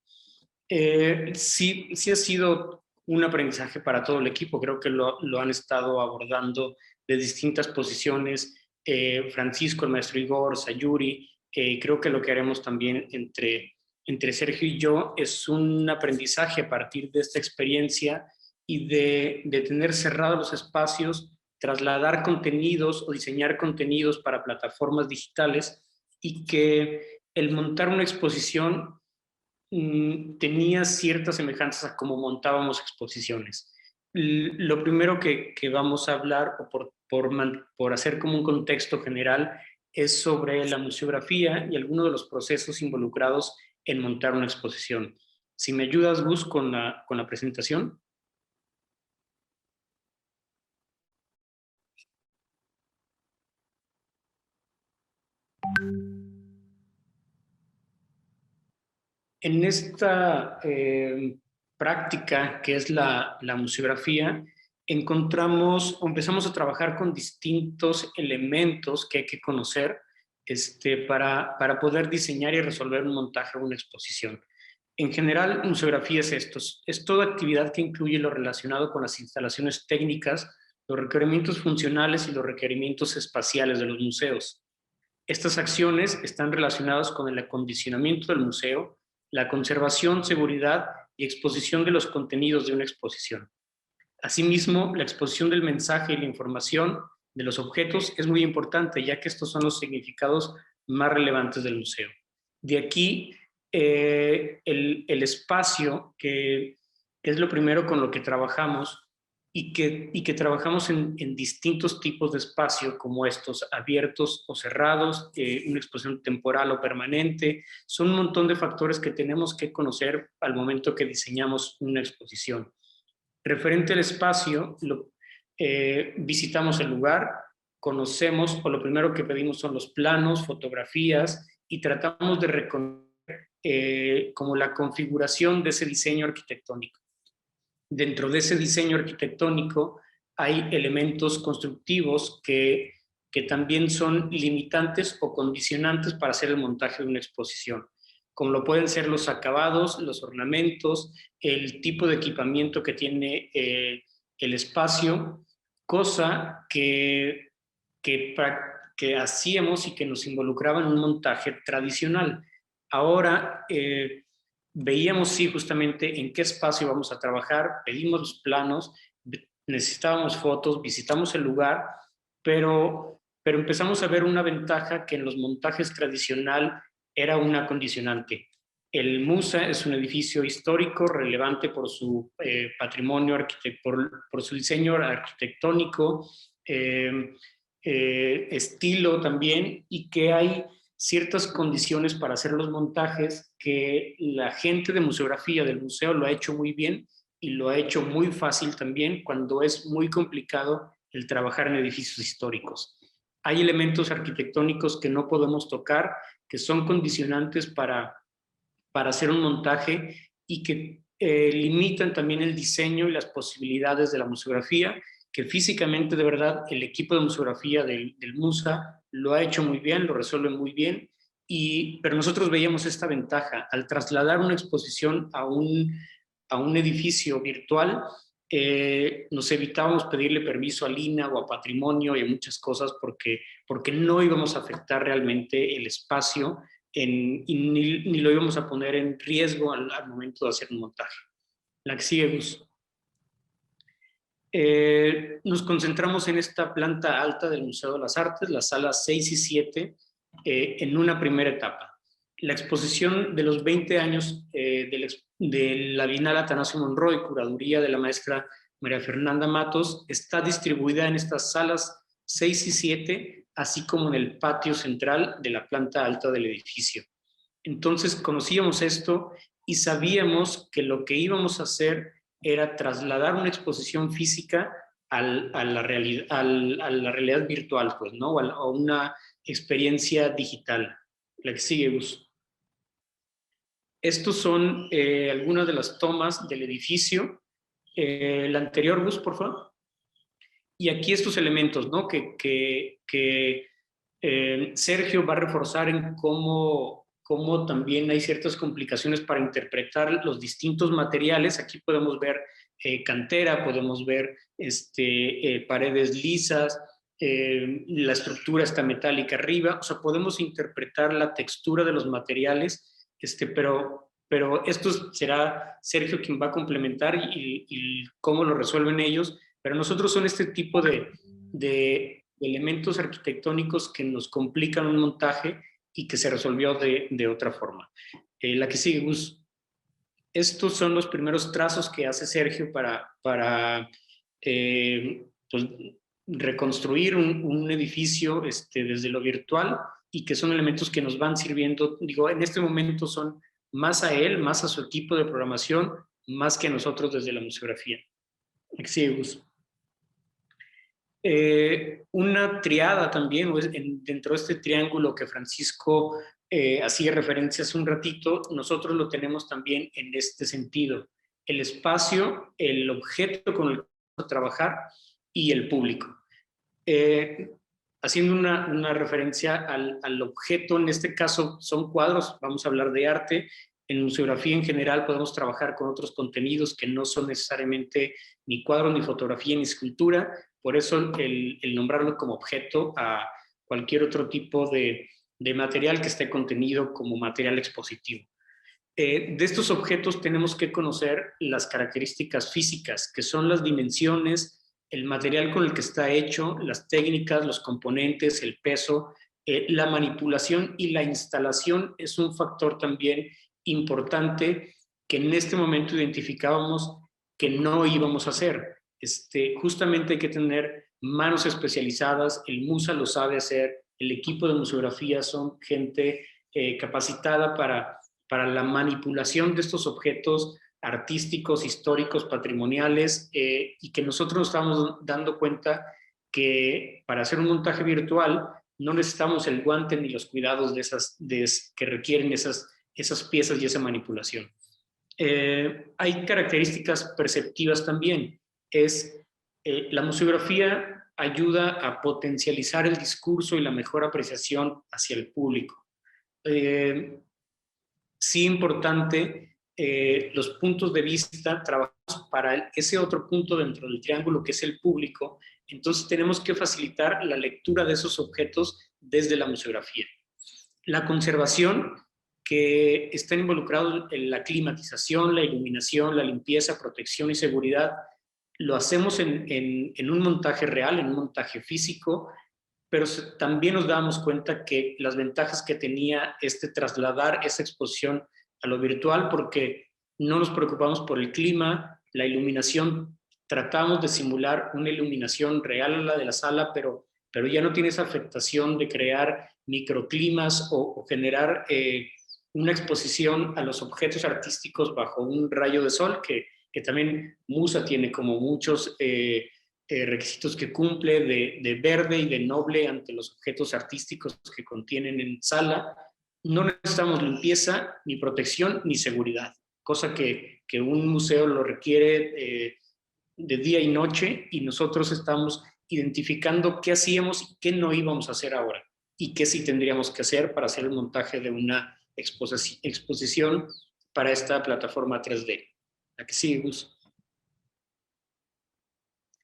Sí ha sido un aprendizaje para todo el equipo. Creo que lo han estado abordando de distintas posiciones. Francisco, el maestro Igor, Sayuri. Creo que lo que haremos también entre Sergio y yo es un aprendizaje a partir de esta experiencia y de tener cerrados los espacios, trasladar contenidos o diseñar contenidos para plataformas digitales, y que el montar una exposición tenía ciertas semejanzas a cómo montábamos exposiciones. Lo primero que vamos a hablar, o por hacer como un contexto general, es sobre la museografía y algunos de los procesos involucrados en montar una exposición. Si me ayudas, Gus, con la presentación. En esta práctica que es la museografía, empezamos a trabajar con distintos elementos que hay que conocer para poder diseñar y resolver un montaje o una exposición. En general, museografía es esto: es toda actividad que incluye lo relacionado con las instalaciones técnicas, los requerimientos funcionales y los requerimientos espaciales de los museos. Estas acciones están relacionadas con el acondicionamiento del museo, la conservación, seguridad y exposición de los contenidos de una exposición. Asimismo, la exposición del mensaje y la información de los objetos es muy importante, ya que estos son los significados más relevantes del museo. De aquí el espacio, que es lo primero con lo que trabajamos, y que trabajamos en distintos tipos de espacio, como estos, abiertos o cerrados, una exposición temporal o permanente. Son un montón de factores que tenemos que conocer al momento que diseñamos una exposición. Referente al espacio, visitamos el lugar, conocemos, o lo primero que pedimos son los planos, fotografías, y tratamos de reconocer como la configuración de ese diseño arquitectónico. Dentro de ese diseño arquitectónico hay elementos constructivos que también son limitantes o condicionantes para hacer el montaje de una exposición, como lo pueden ser los acabados, los ornamentos, el tipo de equipamiento que tiene el espacio, cosa que hacíamos y que nos involucraba en un montaje tradicional. Ahora veíamos, sí, justamente en qué espacio vamos a trabajar, pedimos los planos, necesitábamos fotos, visitamos el lugar, pero empezamos a ver una ventaja que en los montajes tradicional era una condicionante. El MUSA es un edificio histórico relevante por su patrimonio, por su diseño arquitectónico, estilo también, y que hay ciertas condiciones para hacer los montajes que la gente de museografía del museo lo ha hecho muy bien y lo ha hecho muy fácil también cuando es muy complicado el trabajar en edificios históricos. Hay elementos arquitectónicos que no podemos tocar, que son condicionantes para hacer un montaje y que limitan también el diseño y las posibilidades de la museografía, que físicamente de verdad el equipo de museografía del MUSA lo ha hecho muy bien, lo resuelve muy bien, pero nosotros veíamos esta ventaja al trasladar una exposición a un edificio virtual. Nos evitábamos pedirle permiso al INAH o a Patrimonio y a muchas cosas porque no íbamos a afectar realmente el espacio y ni lo íbamos a poner en riesgo al momento de hacer un montaje. La que sigue, Gus. Nos concentramos en esta planta alta del Museo de las Artes, las salas 6 y 7, en una primera etapa. La exposición de los 20 años de la Bienal Atanasio Monroy, curaduría de la maestra María Fernanda Matos, está distribuida en estas salas 6 y 7, así como en el patio central de la planta alta del edificio. Entonces conocíamos esto y sabíamos que lo que íbamos a hacer era trasladar una exposición física a la realidad virtual, pues, ¿no? A una experiencia digital. La que sigue, Gus. Estos son algunas de las tomas del edificio. La anterior, Gus, por favor. Y aquí estos elementos, ¿no? Que Sergio va a reforzar en cómo también hay ciertas complicaciones para interpretar los distintos materiales. Aquí podemos ver cantera, podemos ver paredes lisas, la estructura está metálica arriba, o sea, podemos interpretar la textura de los materiales, pero esto será Sergio quien va a complementar y cómo lo resuelven ellos, pero nosotros son este tipo de elementos arquitectónicos que nos complican un montaje y que se resolvió de otra forma. La que sigue, Gus. Estos son los primeros trazos que hace Sergio para pues, reconstruir un edificio desde lo virtual y que son elementos que nos van sirviendo, digo, en este momento son más a él, más a su equipo de programación, más que a nosotros desde la museografía. La que sigue, Gus. Una triada también, dentro de este triángulo que Francisco hacía referencia hace un ratito, nosotros lo tenemos también en este sentido. El espacio, el objeto con el que vamos a trabajar y el público. Haciendo una referencia al objeto, en este caso son cuadros, vamos a hablar de arte. En museografía en general podemos trabajar con otros contenidos que no son necesariamente ni cuadros, ni fotografía, ni escultura. Por eso el nombrarlo como objeto a cualquier otro tipo de material que esté contenido como material expositivo. De estos objetos tenemos que conocer las características físicas, que son las dimensiones, el material con el que está hecho, las técnicas, los componentes, el peso, la manipulación y la instalación es un factor también importante que en este momento identificábamos que no íbamos a hacer. Justamente hay que tener manos especializadas, el MUSA lo sabe hacer, el equipo de museografía son gente capacitada para la manipulación de estos objetos artísticos, históricos, patrimoniales, y que nosotros nos estamos dando cuenta que para hacer un montaje virtual no necesitamos el guante ni los cuidados que requieren esas piezas y esa manipulación. Hay características perceptivas también. La museografía ayuda a potencializar el discurso y la mejor apreciación hacia el público. Sí, importante, los puntos de vista, trabajamos para ese otro punto dentro del triángulo que es el público, entonces tenemos que facilitar la lectura de esos objetos desde la museografía. La conservación, que están involucrados en la climatización, la iluminación, la limpieza, protección y seguridad, lo hacemos en un montaje real, en un montaje físico, pero también nos dábamos cuenta que las ventajas que tenía trasladar esa exposición a lo virtual, porque no nos preocupamos por el clima, la iluminación, tratamos de simular una iluminación real a la de la sala, pero pero ya no tiene esa afectación de crear microclimas o generar una exposición a los objetos artísticos bajo un rayo de sol, que también Musa tiene como muchos requisitos que cumple de verde y de noble ante los objetos artísticos que contienen en sala. No necesitamos limpieza, ni protección, ni seguridad, cosa que un museo lo requiere de día y noche, y nosotros estamos identificando qué hacíamos y qué no íbamos a hacer ahora, y qué sí tendríamos que hacer para hacer el montaje de una exposición para esta plataforma 3D. La que sigue, Gus.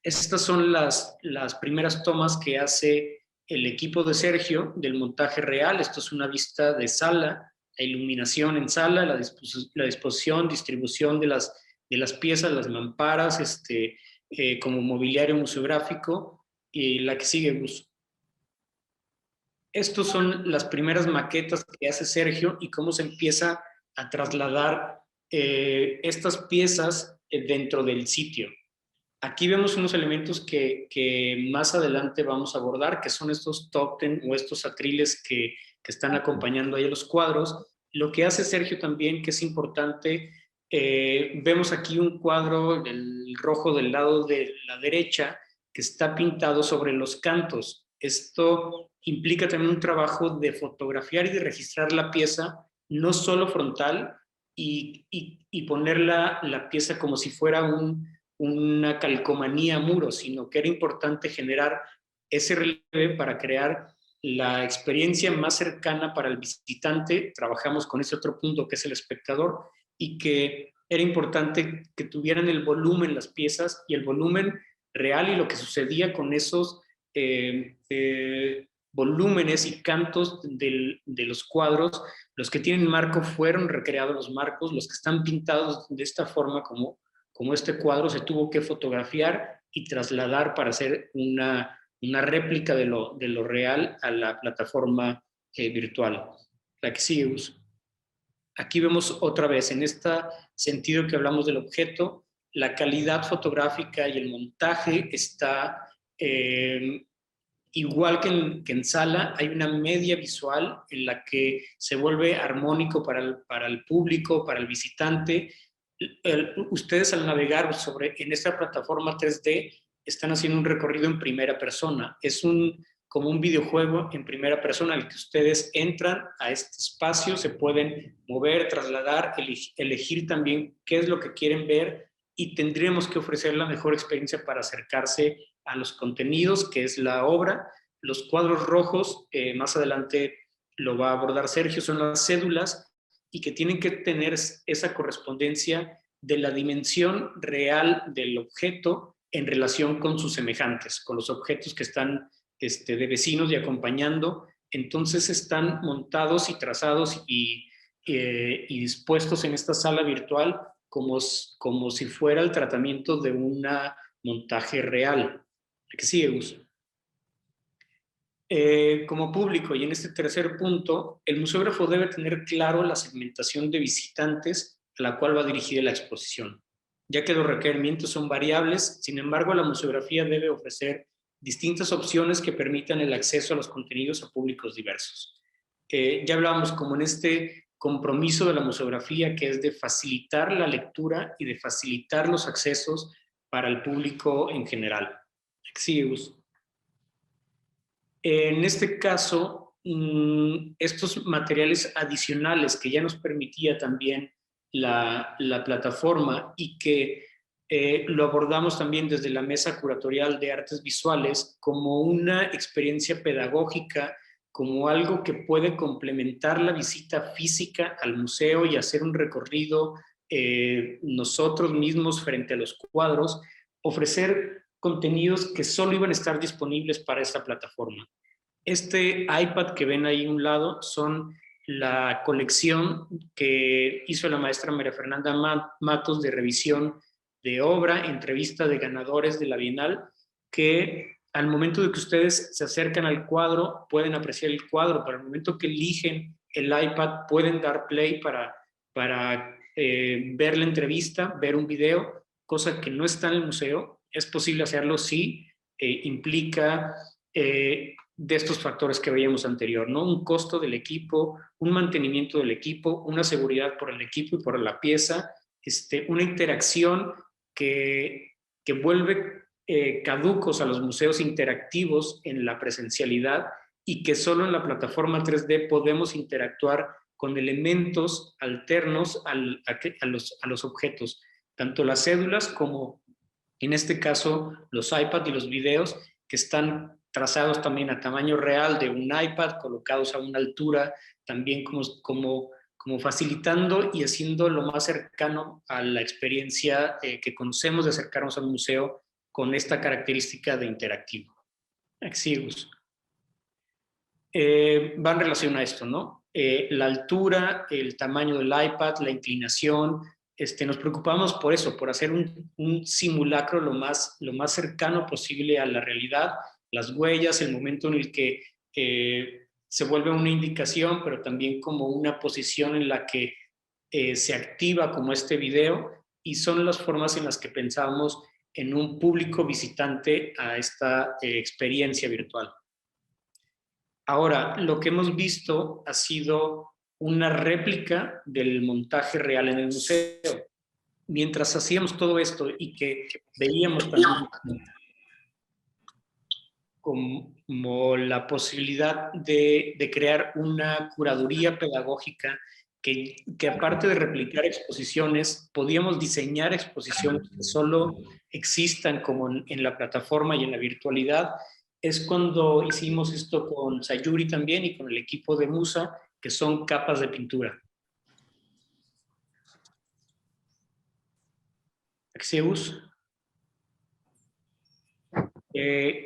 Estas son las primeras tomas que hace el equipo de Sergio del montaje real. Esto es una vista de sala, la iluminación en sala, la disposición, distribución de las piezas, las mamparas, como mobiliario museográfico. Y la que sigue, Gus. Estos son las primeras maquetas que hace Sergio y cómo se empieza a trasladar estas piezas dentro del sitio. Aquí vemos unos elementos que más adelante vamos a abordar, que son estos tótem o estos atriles que están acompañando ahí a los cuadros. Lo que hace Sergio también, que es importante, vemos aquí un cuadro, el rojo del lado de la derecha, que está pintado sobre los cantos. Esto implica también un trabajo de fotografiar y de registrar la pieza, no solo frontal, y poner la pieza como si fuera una calcomanía a muro, sino que era importante generar ese relieve para crear la experiencia más cercana para el visitante. Trabajamos con ese otro punto que es el espectador, y que era importante que tuvieran el volumen las piezas y el volumen real, y lo que sucedía con esos volúmenes y cantos de los cuadros. Los que tienen marco fueron recreados los marcos, los que están pintados de esta forma como este cuadro se tuvo que fotografiar y trasladar para hacer una réplica de lo real a la plataforma virtual. La que sigue, Gus. Aquí vemos otra vez, en este sentido que hablamos del objeto, la calidad fotográfica y el montaje está igual que en sala. Hay una media visual en la que se vuelve armónico para el público, para el visitante. Ustedes al navegar en esta plataforma 3D están haciendo un recorrido en primera persona. Es como un videojuego en primera persona, en el que ustedes entran a este espacio, se pueden mover, trasladar, elegir también qué es lo que quieren ver, y tendríamos que ofrecer la mejor experiencia para acercarse a los contenidos, que es la obra. Los cuadros rojos, más adelante lo va a abordar Sergio, son las cédulas, y que tienen que tener esa correspondencia de la dimensión real del objeto en relación con sus semejantes, con los objetos que están de vecinos y acompañando. Entonces están montados y trazados y dispuestos en esta sala virtual como si fuera el tratamiento de un montaje real. ¿Qué sigue, Gus? Como público, y en este tercer punto, el museógrafo debe tener claro la segmentación de visitantes a la cual va dirigida la exposición, ya que los requerimientos son variables. Sin embargo, la museografía debe ofrecer distintas opciones que permitan el acceso a los contenidos a públicos diversos. Ya hablábamos como en este compromiso de la museografía, que es de facilitar la lectura y de facilitar los accesos para el público en general. Sí, Gus. En este caso, estos materiales adicionales que ya nos permitía también la plataforma, y que lo abordamos también desde la Mesa Curatorial de Artes Visuales como una experiencia pedagógica, como algo que puede complementar la visita física al museo y hacer un recorrido nosotros mismos frente a los cuadros, ofrecer contenidos que solo iban a estar disponibles para esta plataforma. Este iPad que ven ahí a un lado son la colección que hizo la maestra María Fernanda Matos de revisión de obra, entrevista de ganadores de la Bienal, que al momento de que ustedes se acercan al cuadro pueden apreciar el cuadro, pero al momento que eligen el iPad pueden dar play para ver la entrevista, ver un video, cosa que no está en el museo. Es posible hacerlo, sí, implica de estos factores que veíamos anterior, ¿no? Un costo del equipo, un mantenimiento del equipo, una seguridad por el equipo y por la pieza, una interacción que vuelve caducos a los museos interactivos en la presencialidad y que solo en la plataforma 3D podemos interactuar con elementos alternos a los objetos, tanto las cédulas como, en este caso, los iPads y los videos que están trazados también a tamaño real de un iPad, colocados a una altura, también como facilitando y haciendo lo más cercano a la experiencia que conocemos de acercarnos al museo con esta característica de interactivo. Exigos. Va en relación a esto, ¿no? La altura, el tamaño del iPad, la inclinación. Nos preocupamos por eso, por hacer un simulacro lo más cercano posible a la realidad, las huellas, el momento en el que se vuelve una indicación, pero también como una posición en la que se activa como este video, y son las formas en las que pensábamos en un público visitante a esta experiencia virtual. Ahora, lo que hemos visto ha sido una réplica del montaje real en el museo. Mientras hacíamos todo esto y que veíamos también como la posibilidad de crear una curaduría pedagógica que aparte de replicar exposiciones, podíamos diseñar exposiciones que solo existan como en la plataforma y en la virtualidad. Es cuando hicimos esto con Sayuri también y con el equipo de Musa, que son capas de pintura. Axeus.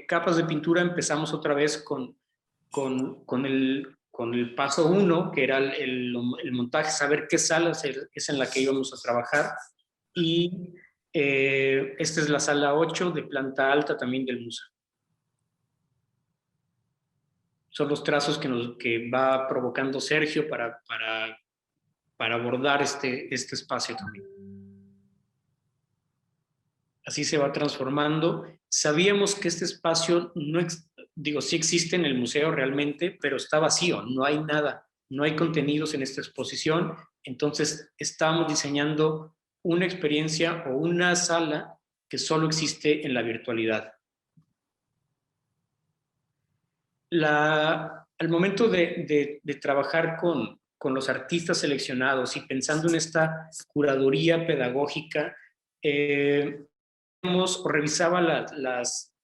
Capas de pintura, empezamos otra vez con el paso 1, que era el montaje, saber qué sala es en la que íbamos a trabajar. Y esta es la sala 8 de planta alta también del Musa. Son los trazos que va provocando Sergio para abordar este espacio también. Así se va transformando. Sabíamos que este espacio, sí existe en el museo realmente, pero está vacío, no hay nada, no hay contenidos en esta exposición. Entonces estábamos diseñando una experiencia o una sala que solo existe en la virtualidad. Al momento de trabajar con los artistas seleccionados y pensando en esta curaduría pedagógica, revisaba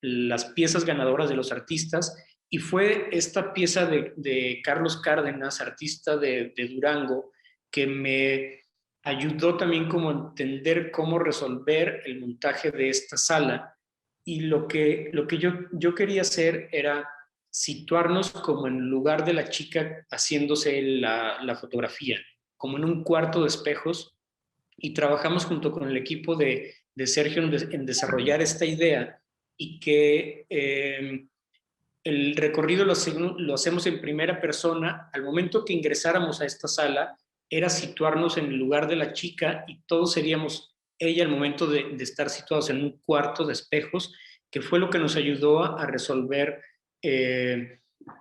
las piezas ganadoras de los artistas, y fue esta pieza de Carlos Cárdenas, artista de Durango, que me ayudó también como a entender cómo resolver el montaje de esta sala. Y lo que yo quería hacer era situarnos como en el lugar de la chica haciéndose la fotografía, como en un cuarto de espejos, y trabajamos junto con el equipo de Sergio en desarrollar esta idea, y que el recorrido lo hacemos en primera persona. Al momento que ingresáramos a esta sala, era situarnos en el lugar de la chica, y todos seríamos ella al momento de estar situados en un cuarto de espejos, que fue lo que nos ayudó a resolver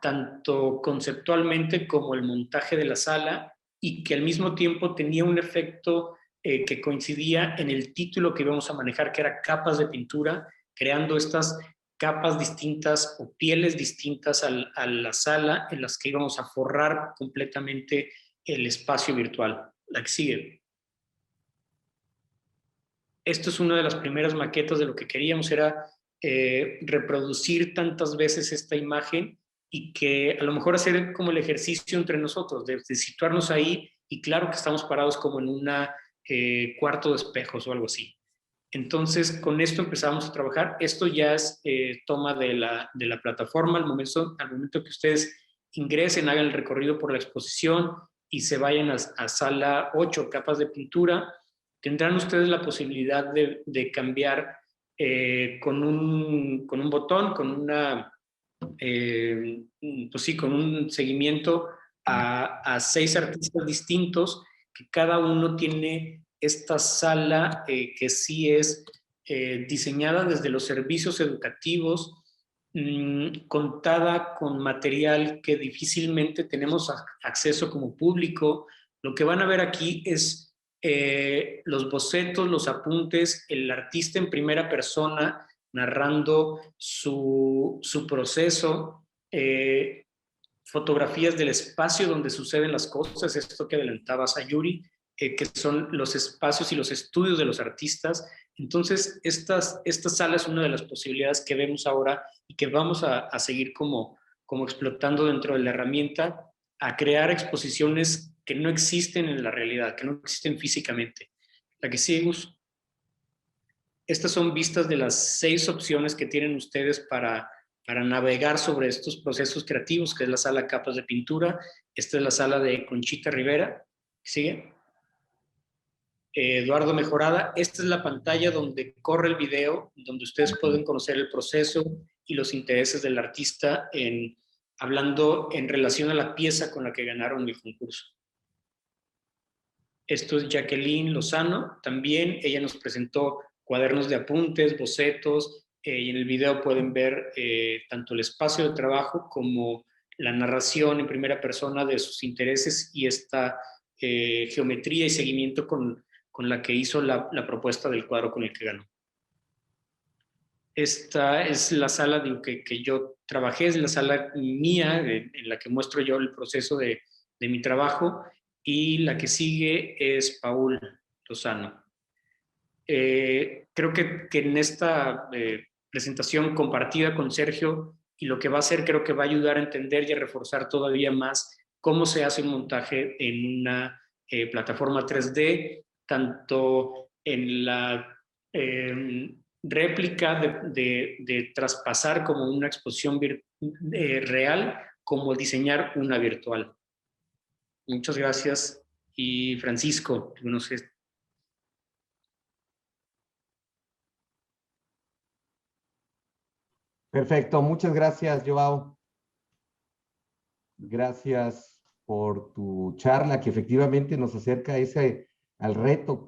tanto conceptualmente como el montaje de la sala, y que al mismo tiempo tenía un efecto que coincidía en el título que íbamos a manejar, que era capas de pintura, creando estas capas distintas o pieles distintas a la sala, en las que íbamos a forrar completamente el espacio virtual. La que sigue. Esto es una de las primeras maquetas de lo que queríamos, era reproducir tantas veces esta imagen, y que a lo mejor hacer como el ejercicio entre nosotros, de situarnos ahí, y claro que estamos parados como en una cuarto de espejos o algo así. Entonces, con esto empezamos a trabajar. Esto ya es toma de la plataforma. Al momento que ustedes ingresen, hagan el recorrido por la exposición y se vayan a sala 8, capas de pintura, tendrán ustedes la posibilidad de cambiar con un botón, con con un seguimiento a 6 artistas distintos, que cada uno tiene esta sala que sí es diseñada desde los servicios educativos, contada con material que difícilmente tenemos acceso como público. Lo que van a ver aquí es los bocetos, los apuntes, el artista en primera persona narrando su proceso, fotografías del espacio donde suceden las cosas, esto que adelantaba Sayuri, que son los espacios y los estudios de los artistas. Entonces, esta sala es una de las posibilidades que vemos ahora y que vamos a seguir como explotando dentro de la herramienta, a crear exposiciones que no existen en la realidad, que no existen físicamente. La que sigue, Gus. Estas son vistas de las 6 opciones que tienen ustedes para navegar sobre estos procesos creativos, que es la sala Capas de Pintura. Esta es la sala de Conchita Rivera. ¿Sigue? Eduardo Mejorada. Esta es la pantalla donde corre el video, donde ustedes pueden conocer el proceso y los intereses del artista hablando en relación a la pieza con la que ganaron el concurso. Esto es Jacqueline Lozano. También ella nos presentó cuadernos de apuntes, bocetos, y en el video pueden ver tanto el espacio de trabajo como la narración en primera persona de sus intereses y esta geometría y seguimiento con la que hizo la propuesta del cuadro con el que ganó. Esta es la sala que yo trabajé, es la sala mía en la que muestro yo el proceso de mi trabajo, y la que sigue es Paul Lozano. Creo que en esta presentación compartida con Sergio, y lo que va a hacer, creo que va a ayudar a entender y a reforzar todavía más cómo se hace un montaje en una plataforma 3D, tanto en la réplica de traspasar como una exposición real, como diseñar una virtual. Muchas gracias. Y Francisco, no sé. Perfecto, muchas gracias, Joao. Gracias por tu charla, que efectivamente nos acerca al reto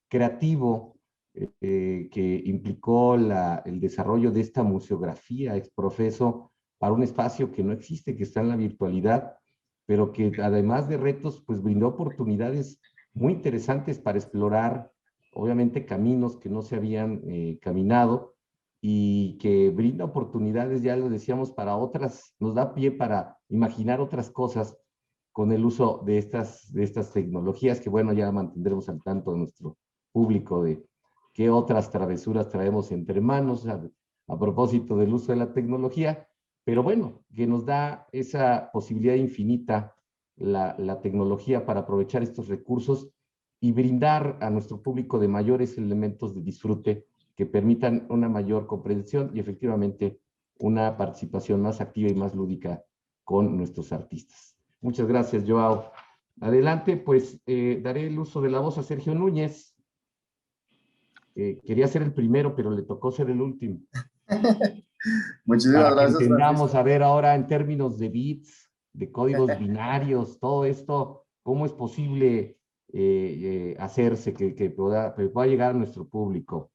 creativo que implicó el desarrollo de esta museografía exprofeso para un espacio que no existe, que está en la virtualidad, pero que además de retos, pues brindó oportunidades muy interesantes para explorar, obviamente, caminos que no se habían caminado, y que brinda oportunidades, ya lo decíamos, para otras, nos da pie para imaginar otras cosas con el uso de estas tecnologías, que bueno, ya mantendremos al tanto de nuestro público de qué otras travesuras traemos entre manos a propósito del uso de la tecnología, pero bueno, que nos da esa posibilidad infinita la tecnología para aprovechar estos recursos y brindar a nuestro público de mayores elementos de disfrute que permitan una mayor comprensión y efectivamente una participación más activa y más lúdica con nuestros artistas. Muchas gracias, Joao. Adelante, pues daré el uso de la voz a Sergio Núñez. Quería ser el primero, pero le tocó ser el último. Muchísimas gracias, entendamos, Francisco. a ver, ahora en términos de bits, de códigos binarios, todo esto, ¿cómo es posible hacerse que pueda llegar a nuestro público?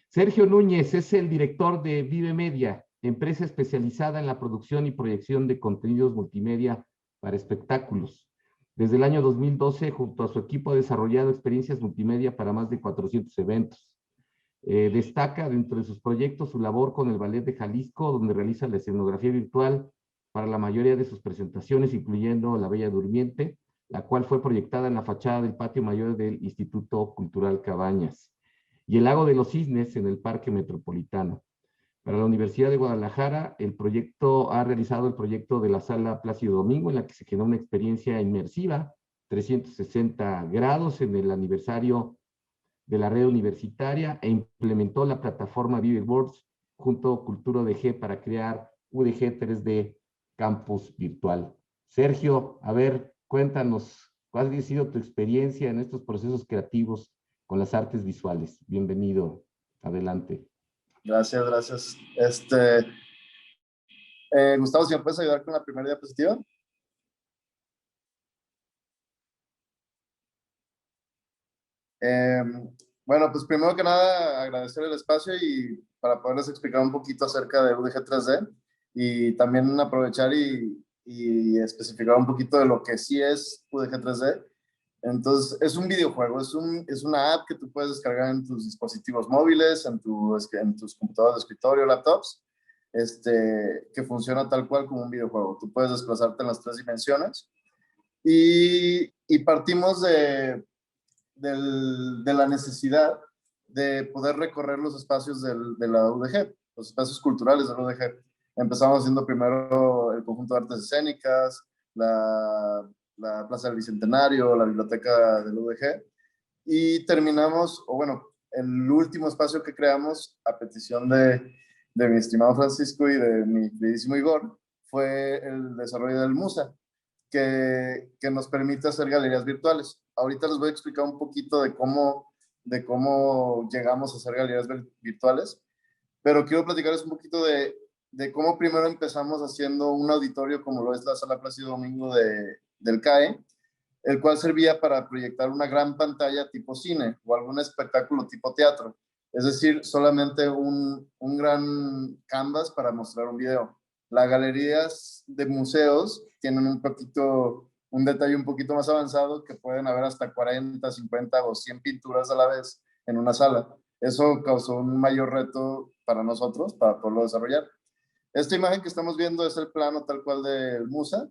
Sergio Núñez es el director de Vive Media, empresa especializada en la producción y proyección de contenidos multimedia para espectáculos. Desde el año 2012, junto a su equipo, ha desarrollado experiencias multimedia para más de 400 eventos. Destaca dentro de sus proyectos su labor con el Ballet de Jalisco, donde realiza la escenografía virtual para la mayoría de sus presentaciones, incluyendo La Bella Durmiente, la cual fue proyectada en la fachada del patio mayor del Instituto Cultural Cabañas, y el Lago de los Cisnes en el Parque Metropolitano. Para la Universidad de Guadalajara, ha realizado el proyecto de la Sala Plácido Domingo, en la que se generó una experiencia inmersiva, 360 grados, en el aniversario de la red universitaria, e implementó la plataforma ViveWorks junto a Cultura UDG para crear UDG 3D Campus Virtual. Sergio, a ver, cuéntanos, ¿cuál ha sido tu experiencia en estos procesos creativos con las artes visuales? Bienvenido, adelante. Gracias, gracias. Gustavo, ¿si me puedes ayudar con la primera diapositiva? Bueno, pues primero que nada agradecer el espacio y para poderles explicar un poquito acerca de UDG 3D y también aprovechar y especificar un poquito de lo que sí es UDG 3D. Entonces, es un videojuego, es una app que tú puedes descargar en tus dispositivos móviles, en tus computadoras de escritorio, laptops, que funciona tal cual como un videojuego. Tú puedes desplazarte en las 3 dimensiones y partimos de la necesidad de poder recorrer los espacios de la UDG, los espacios culturales de la UDG. Empezamos haciendo primero el conjunto de artes escénicas, la Plaza del Bicentenario, la biblioteca del UDG, y terminamos, o bueno, el último espacio que creamos, a petición de mi estimado Francisco y de mi queridísimo Igor, fue el desarrollo del MUSA, que nos permite hacer galerías virtuales. Ahorita les voy a explicar un poquito de cómo llegamos a hacer galerías virtuales, pero quiero platicarles un poquito de cómo primero empezamos haciendo un auditorio como lo es la Sala Plácido Domingo del CAE, el cual servía para proyectar una gran pantalla tipo cine o algún espectáculo tipo teatro. Es decir, solamente un gran canvas para mostrar un video. Las galerías de museos tienen un detalle un poquito más avanzado, que pueden haber hasta 40, 50 o 100 pinturas a la vez en una sala. Eso causó un mayor reto para nosotros, para poderlo desarrollar. Esta imagen que estamos viendo es el plano tal cual del MUSA.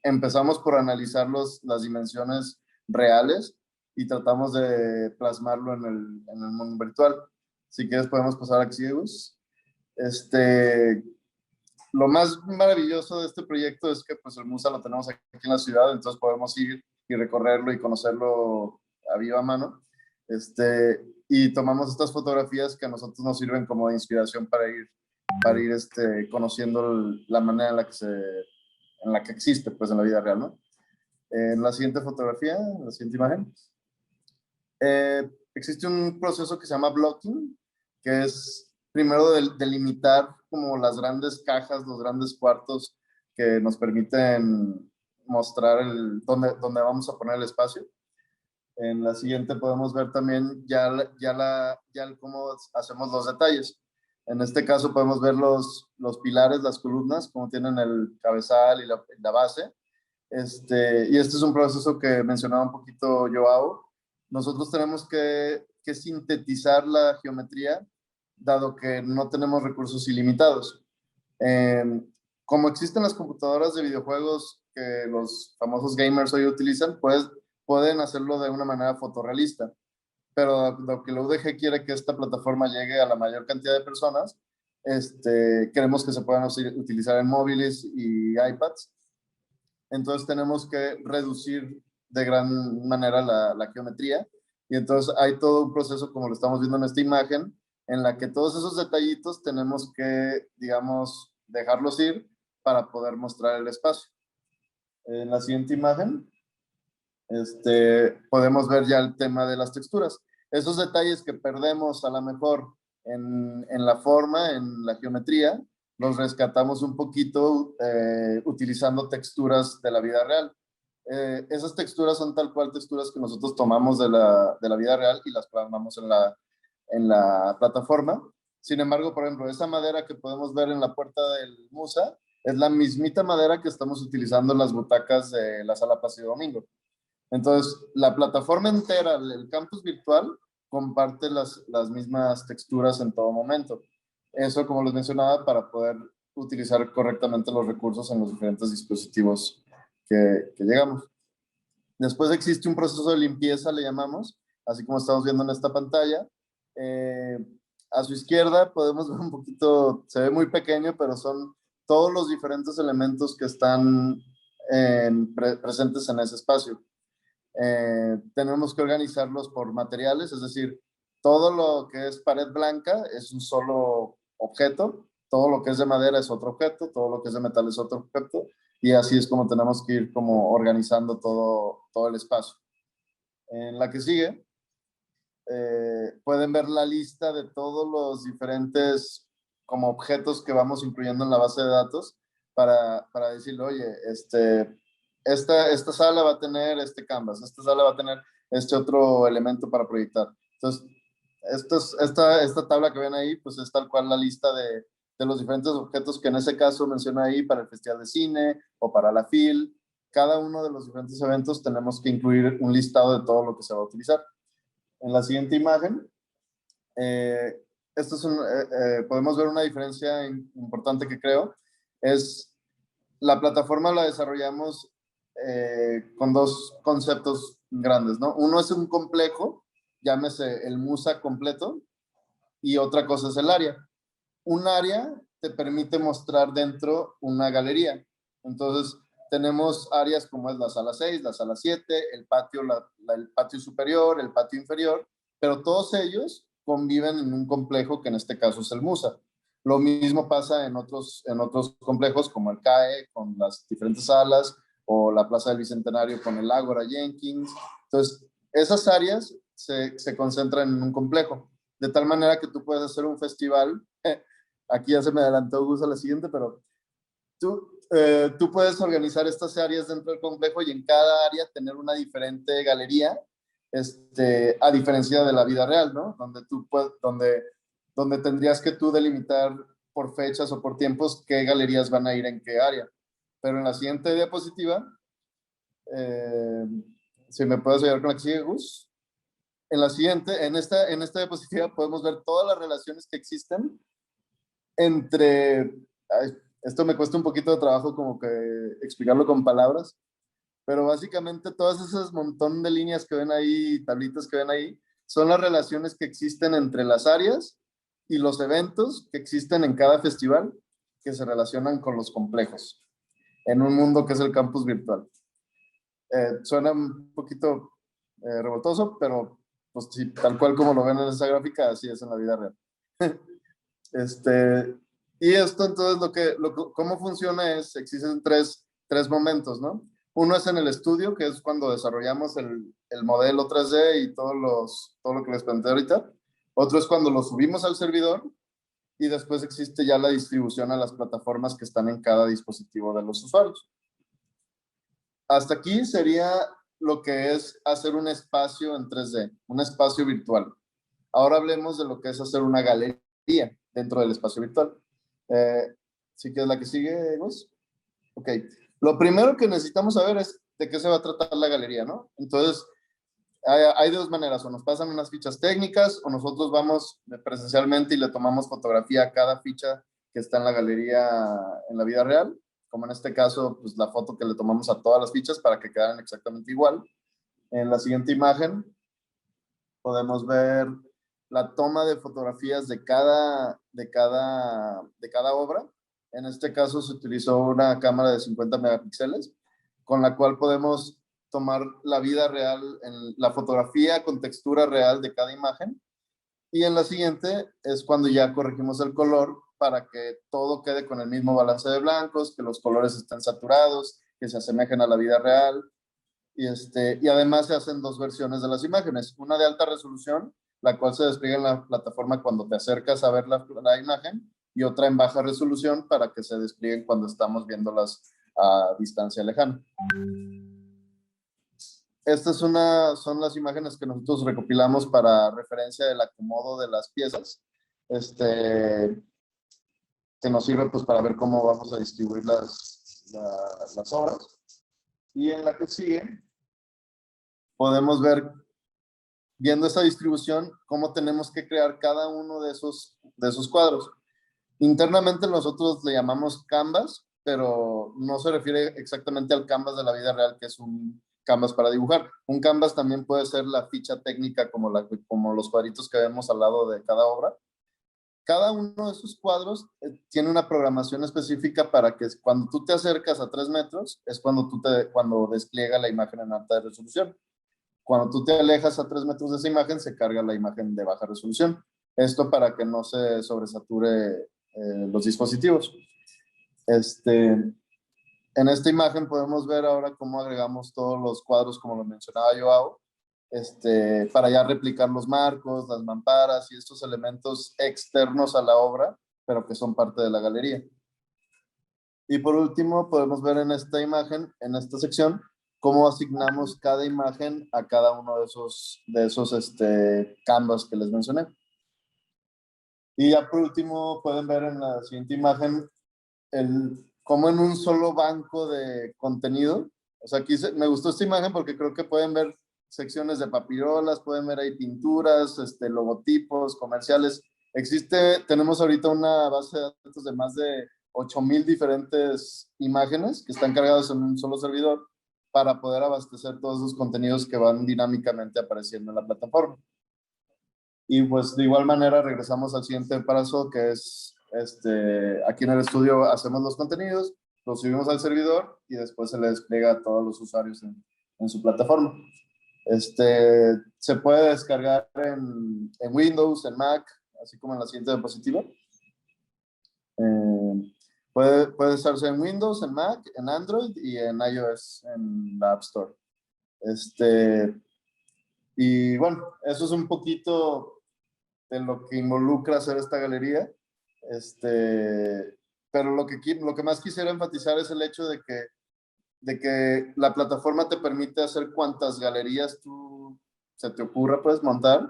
Empezamos por analizar las dimensiones reales y tratamos de plasmarlo en el mundo virtual. Si quieres podemos pasar a Gus. Lo más maravilloso de este proyecto es que pues el MUSA lo tenemos aquí en la ciudad, entonces podemos ir y recorrerlo y conocerlo a viva mano. Y tomamos estas fotografías que a nosotros nos sirven como de inspiración para ir conociendo la manera en la que existe pues en la vida real, ¿no? En la siguiente fotografía, la siguiente imagen, existe un proceso que se llama blocking, que es primero delimitar como las grandes cajas, los grandes cuartos que nos permiten mostrar dónde vamos a poner el espacio. En la siguiente podemos ver también ya cómo hacemos los detalles. En este caso podemos ver los pilares, las columnas, como tienen el cabezal y la base. Y este es un proceso que mencionaba un poquito Joao. Nosotros tenemos que sintetizar la geometría, dado que no tenemos recursos ilimitados. Como existen las computadoras de videojuegos que los famosos gamers hoy utilizan, pues pueden hacerlo de una manera fotorrealista. Pero lo que la UDG quiere que esta plataforma llegue a la mayor cantidad de personas, queremos que se puedan utilizar en móviles y iPads. Entonces tenemos que reducir de gran manera la geometría, y entonces hay todo un proceso, como lo estamos viendo en esta imagen, en la que todos esos detallitos tenemos que, digamos, dejarlos ir para poder mostrar el espacio. En la siguiente imagen, podemos ver ya el tema de las texturas. Esos detalles que perdemos a lo mejor en la forma, en la geometría, los rescatamos un poquito utilizando texturas de la vida real. Esas texturas son tal cual texturas que nosotros tomamos de la vida real y las plasmamos en la plataforma. Sin embargo, por ejemplo, esa madera que podemos ver en la puerta del MUSA es la mismita madera que estamos utilizando en las butacas de la Sala Plácido Domingo. Entonces, la plataforma entera, el campus virtual, comparte las mismas texturas en todo momento. Eso, como les mencionaba, para poder utilizar correctamente los recursos en los diferentes dispositivos que llegamos. Después existe un proceso de limpieza, le llamamos, así como estamos viendo en esta pantalla. A su izquierda podemos ver un poquito, se ve muy pequeño, pero son todos los diferentes elementos que están presentes en ese espacio. Tenemos que organizarlos por materiales, es decir, todo lo que es pared blanca es un solo objeto, todo lo que es de madera es otro objeto, todo lo que es de metal es otro objeto, y así es como tenemos que ir como organizando todo el espacio. En la que sigue, pueden ver la lista de todos los diferentes como objetos que vamos incluyendo en la base de datos para decirle, oye, esta sala va a tener este canvas, esta sala va a tener este otro elemento para proyectar. Entonces, esta tabla que ven ahí, pues es tal cual la lista de los diferentes objetos que en ese caso menciona ahí para el Festival de Cine o para la FIL. Cada uno de los diferentes eventos tenemos que incluir un listado de todo lo que se va a utilizar. En la siguiente imagen, podemos ver una diferencia importante que creo, es la plataforma la desarrollamos con dos conceptos grandes, ¿no? Uno es un complejo, llámese el MUSA completo, y otra cosa es el área. Un área te permite mostrar dentro una galería. Entonces, tenemos áreas como es la sala 6, la sala 7, el patio, el patio superior, el patio inferior, pero todos ellos conviven en un complejo que en este caso es el MUSA. Lo mismo pasa en otros complejos como el CAE, con las diferentes salas, o la Plaza del Bicentenario con el Ágora Jenkins. Entonces, esas áreas se concentran en un complejo, de tal manera que tú puedes hacer un festival. Aquí ya se me adelantó Gus a la siguiente, pero tú puedes organizar estas áreas dentro del complejo y en cada área tener una diferente galería, a diferencia de la vida real, ¿no? Donde tendrías que tú delimitar por fechas o por tiempos qué galerías van a ir en qué área. Pero en la siguiente diapositiva, si me puedes ayudar con la que sigue, Gus. En la siguiente, en esta diapositiva podemos ver todas las relaciones que existen entre... Esto me cuesta un poquito de trabajo como que explicarlo con palabras, pero básicamente todas esas montón de líneas que ven ahí, tablitas que ven ahí, son las relaciones que existen entre las áreas y los eventos que existen en cada festival que se relacionan con los complejos en un mundo que es el campus virtual. Suena un poquito revoltoso, pero pues sí, tal cual como lo ven en esa gráfica, así es en la vida real. Y esto entonces cómo funciona es, existen tres momentos, ¿no? Uno es en el estudio, que es cuando desarrollamos el modelo 3D y todo lo que les planteé ahorita. Otro es cuando lo subimos al servidor y después existe ya la distribución a las plataformas que están en cada dispositivo de los usuarios. Hasta aquí sería lo que es hacer un espacio en 3D, un espacio virtual. Ahora hablemos de lo que es hacer una galería dentro del espacio virtual. ¿Sí que es la que sigue, Gus? Ok. Lo primero que necesitamos saber es de qué se va a tratar la galería, ¿no? Entonces, hay dos maneras, o nos pasan unas fichas técnicas o nosotros vamos presencialmente y le tomamos fotografía a cada ficha que está en la galería en la vida real, como en este caso, pues la foto que le tomamos a todas las fichas para que quedaran exactamente igual. En la siguiente imagen podemos ver la toma de fotografías de cada obra. En este caso se utilizó una cámara de 50 megapíxeles, con la cual podemos tomar la vida real, la fotografía con textura real de cada imagen. Y en la siguiente es cuando ya corregimos el color para que todo quede con el mismo balance de blancos, que los colores estén saturados, que se asemejen a la vida real. Y además se hacen dos versiones de las imágenes. Una de alta resolución, la cual se despliega en la plataforma cuando te acercas a ver la imagen, y otra en baja resolución para que se desplieguen cuando estamos viéndolas a distancia lejana. Estas son las imágenes que nosotros recopilamos para referencia del acomodo de las piezas, que nos sirve pues para ver cómo vamos a distribuir las obras. Y en la que sigue, podemos ver, viendo esa distribución, cómo tenemos que crear cada uno de esos cuadros. Internamente nosotros le llamamos canvas, pero no se refiere exactamente al canvas de la vida real, que es un canvas para dibujar. Un canvas también puede ser la ficha técnica, como los cuadritos que vemos al lado de cada obra. Cada uno de esos cuadros tiene una programación específica para que cuando tú te acercas a 3 metros, es cuando despliega la imagen en alta resolución. Cuando tú te alejas a 3 metros de esa imagen, se carga la imagen de baja resolución. Esto para que no se sobresature los dispositivos. En esta imagen podemos ver ahora cómo agregamos todos los cuadros, como lo mencionaba Joao, para ya replicar los marcos, las mamparas y estos elementos externos a la obra, pero que son parte de la galería. Y por último, podemos ver en esta imagen, en esta sección, cómo asignamos cada imagen a cada uno de esos canvas que les mencioné. Y ya por último pueden ver en la siguiente imagen cómo en un solo banco de contenido, o sea, aquí me gustó esta imagen porque creo que pueden ver secciones de papirolas, pueden ver ahí pinturas, logotipos, comerciales. Tenemos ahorita una base de datos de más de 8,000 diferentes imágenes que están cargadas en un solo servidor para poder abastecer todos esos contenidos que van dinámicamente apareciendo en la plataforma. Y pues de igual manera regresamos al siguiente paso, que es aquí en el estudio hacemos los contenidos, los subimos al servidor y después se le despliega a todos los usuarios en su plataforma. Se puede descargar en Windows, en Mac, así como en la siguiente diapositiva. Puede usarse en Windows, en Mac, en Android y en iOS, en la App Store. Y bueno, eso es un poquito de lo que involucra hacer esta galería. Pero lo que más quisiera enfatizar es el hecho de que la plataforma te permite hacer cuantas galerías se te ocurra, puedes montar,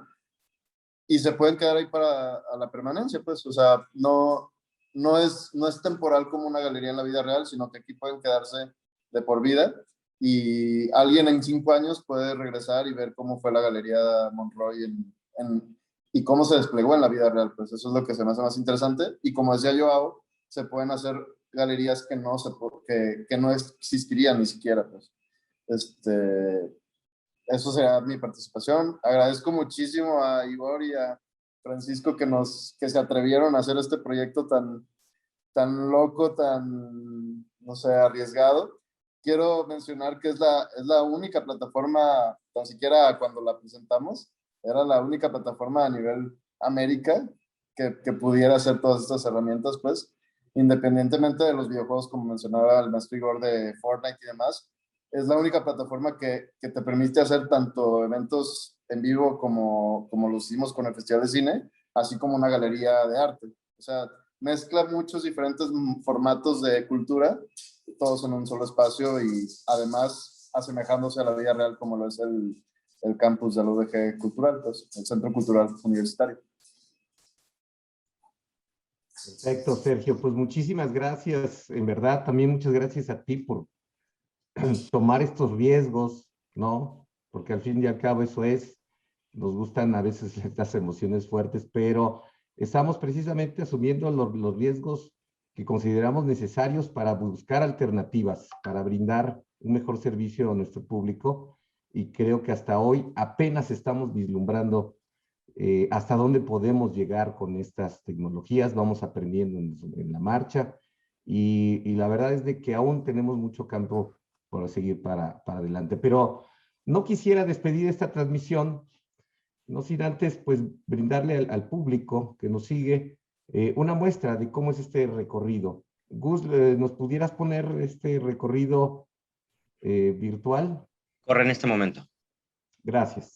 y se pueden quedar ahí para la permanencia, pues, o sea, no es temporal como una galería en la vida real, sino que aquí pueden quedarse de por vida, y alguien en 5 años puede regresar y ver cómo fue la Galería Monroy y cómo se desplegó en la vida real, pues eso es lo que se me hace más interesante. Y como decía Joao, se pueden hacer galerías que no existirían ni siquiera, pues. Eso será mi participación. Agradezco muchísimo a Igor y a Francisco que se atrevieron a hacer este proyecto tan loco, no sé, arriesgado. Quiero mencionar que es la única plataforma, tan siquiera cuando la presentamos, era la única plataforma a nivel América que pudiera hacer todas estas herramientas, pues, independientemente de los videojuegos, como mencionaba el maestro Igor, de Fortnite y demás. Es la única plataforma que te permite hacer tanto eventos en vivo como los hicimos con el Festival de Cine, así como una galería de arte. O sea, mezcla muchos diferentes formatos de cultura, todos en un solo espacio, y además asemejándose a la vida real como lo es el campus de la UDG Cultural, pues, el Centro Cultural Universitario. Perfecto, Sergio. Pues muchísimas gracias. En verdad, también muchas gracias a ti por tomar estos riesgos, ¿no? Porque al fin y al cabo eso es, nos gustan a veces estas emociones fuertes, pero estamos precisamente asumiendo los riesgos que consideramos necesarios para buscar alternativas, para brindar un mejor servicio a nuestro público, y creo que hasta hoy apenas estamos vislumbrando hasta dónde podemos llegar con estas tecnologías. Vamos aprendiendo en la marcha, y la verdad es de que aún tenemos mucho campo por seguir para adelante. Pero no quisiera despedir esta transmisión, no sin antes pues brindarle al público que nos sigue una muestra de cómo es este recorrido. Gus, ¿nos pudieras poner este recorrido virtual? Corre en este momento. Gracias.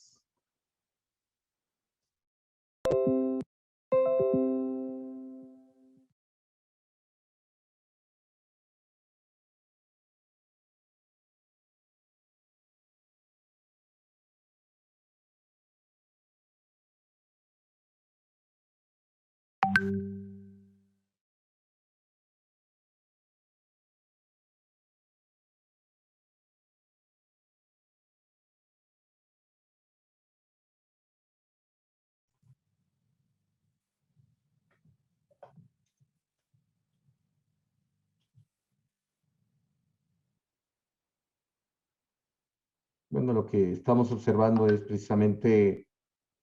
Bueno, lo que estamos observando es precisamente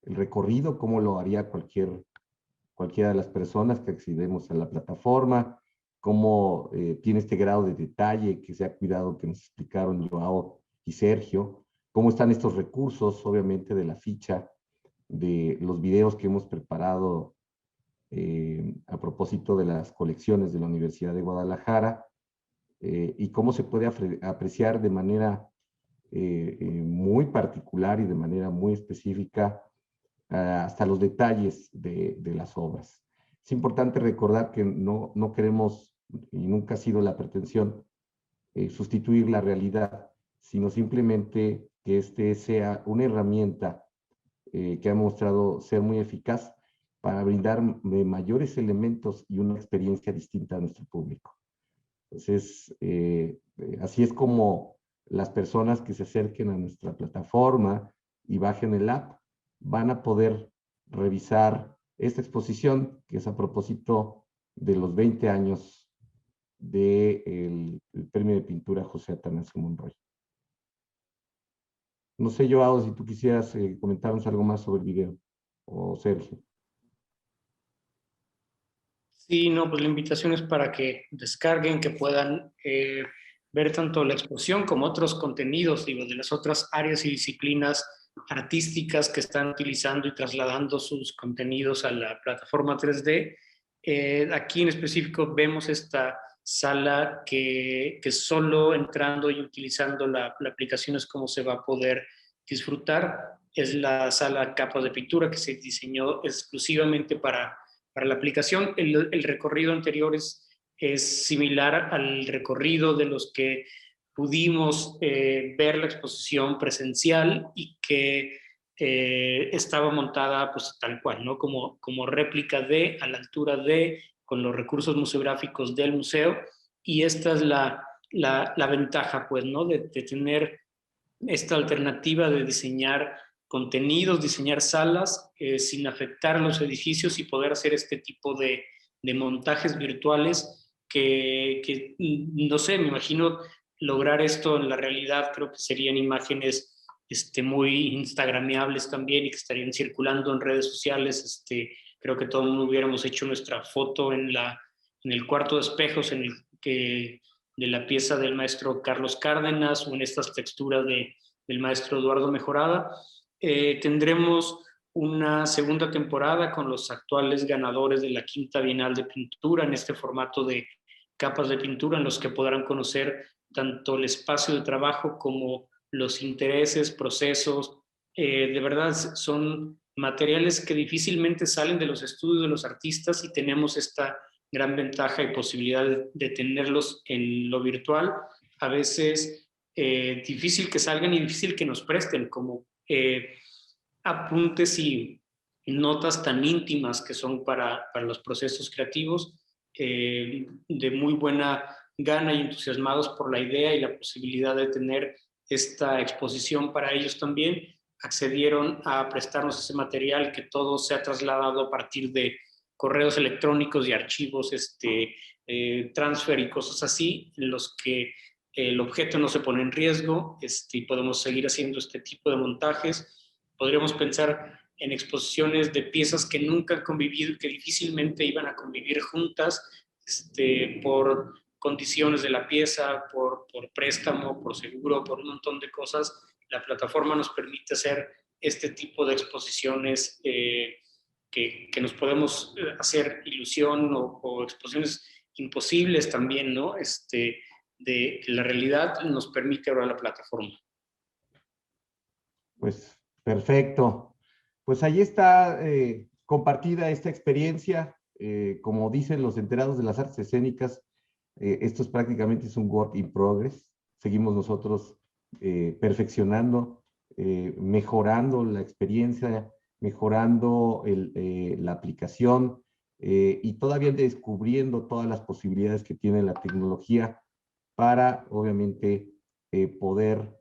el recorrido, cómo lo haría cualquiera de las personas que accedemos a la plataforma, cómo tiene este grado de detalle que se ha cuidado, que nos explicaron Joao y Sergio, cómo están estos recursos, obviamente, de la ficha, de los videos que hemos preparado a propósito de las colecciones de la Universidad de Guadalajara, y cómo se puede apreciar de manera muy particular y de manera muy específica hasta los detalles de las obras. Es importante recordar que no queremos, y nunca ha sido la pretensión, sustituir la realidad. sino simplemente que este sea una herramienta que ha mostrado ser muy eficaz para brindar mayores elementos y una experiencia distinta a nuestro público. Entonces, así es como las personas que se acerquen a nuestra plataforma y bajen el app van a poder revisar esta exposición, que es a propósito de los 20 años del Premio de Pintura José Atanasio Monroy. No sé, Joao, si tú quisieras comentarnos algo más sobre el video, o Sergio. Sí, no, pues la invitación es para que descarguen, que puedan ver tanto la exposición como otros contenidos, digo, de las otras áreas y disciplinas artísticas que están utilizando y trasladando sus contenidos a la plataforma 3D. Aquí en específico vemos esta sala que solo entrando y utilizando la aplicación es como se va a poder disfrutar. Es la sala Capas de Pintura que se diseñó exclusivamente para la aplicación. El recorrido anterior es similar al recorrido de los que pudimos ver la exposición presencial y que estaba montada pues tal cual, ¿no? Como réplica de, a la altura de, con los recursos museográficos del museo, y esta es la ventaja, pues, ¿no? De tener esta alternativa de diseñar contenidos, diseñar salas sin afectar a los edificios y poder hacer este tipo de montajes virtuales que, no sé, me imagino lograr esto en la realidad. Creo que serían imágenes muy instagramiables también y que estarían circulando en redes sociales. Creo que todos hubiéramos hecho nuestra foto en el cuarto de espejos de la pieza del maestro Carlos Cárdenas, o en estas texturas del maestro Eduardo Mejorada. Tendremos una segunda temporada con los actuales ganadores de la Quinta Bienal de Pintura en este formato de capas de pintura, en los que podrán conocer tanto el espacio de trabajo como los intereses, procesos. De verdad son materiales que difícilmente salen de los estudios de los artistas, y tenemos esta gran ventaja y posibilidad de tenerlos en lo virtual. A veces difícil que salgan y difícil que nos presten, como apuntes y notas tan íntimas que son para los procesos creativos, de muy buena gana y entusiasmados por la idea y la posibilidad de tener esta exposición para ellos también, accedieron a prestarnos ese material, que todo se ha trasladado a partir de correos electrónicos y archivos, transfer y cosas así, en los que el objeto no se pone en riesgo, y podemos seguir haciendo este tipo de montajes. Podríamos pensar en exposiciones de piezas que nunca han convivido y que difícilmente iban a convivir juntas, por condiciones de la pieza, por préstamo, por seguro, por un montón de cosas. La plataforma nos permite hacer este tipo de exposiciones que nos podemos hacer ilusión, o exposiciones imposibles también, ¿no? De la realidad nos permite ahora la plataforma. Pues perfecto. Pues ahí está compartida esta experiencia. Como dicen los enterados de las artes escénicas, esto es prácticamente un work in progress. Seguimos nosotros perfeccionando, mejorando la experiencia, mejorando la aplicación, y todavía descubriendo todas las posibilidades que tiene la tecnología para, obviamente, poder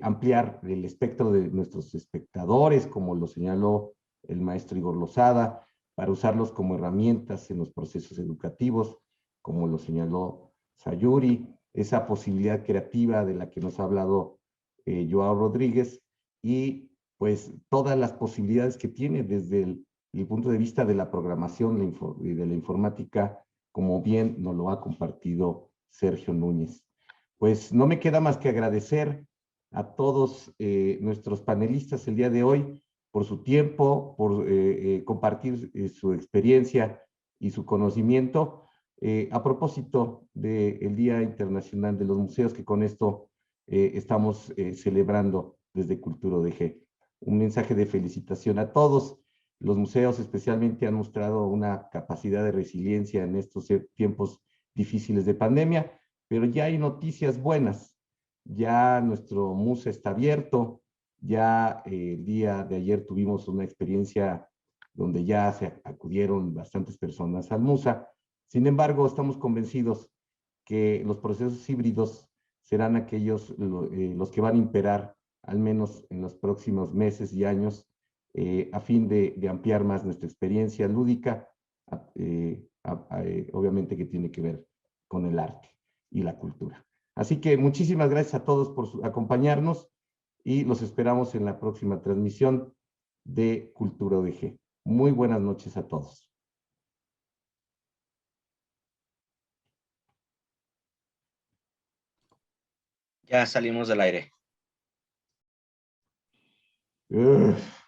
ampliar el espectro de nuestros espectadores, como lo señaló el maestro Igor Lozada, para usarlos como herramientas en los procesos educativos, como lo señaló Sayuri, esa posibilidad creativa de la que nos ha hablado Joao Rodríguez, y pues todas las posibilidades que tiene desde el punto de vista de la programación y de la informática, como bien nos lo ha compartido Sergio Núñez. Pues no me queda más que agradecer a todos nuestros panelistas el día de hoy por su tiempo, por compartir su experiencia y su conocimiento. A propósito del Día Internacional de los Museos, que con esto estamos celebrando desde Cultura ODG. Un mensaje de felicitación a todos. Los museos especialmente han mostrado una capacidad de resiliencia en estos tiempos difíciles de pandemia, pero ya hay noticias buenas. ya nuestro MUSA está abierto, ya el día de ayer tuvimos una experiencia donde ya se acudieron bastantes personas al MUSA. Sin embargo, estamos convencidos que los procesos híbridos serán aquellos los que van a imperar, al menos en los próximos meses y años, a fin de ampliar más nuestra experiencia lúdica, obviamente que tiene que ver con el arte y la cultura. Así que muchísimas gracias a todos por acompañarnos y los esperamos en la próxima transmisión de Cultura UDG. Muy buenas noches a todos. Ya salimos del aire. Uf.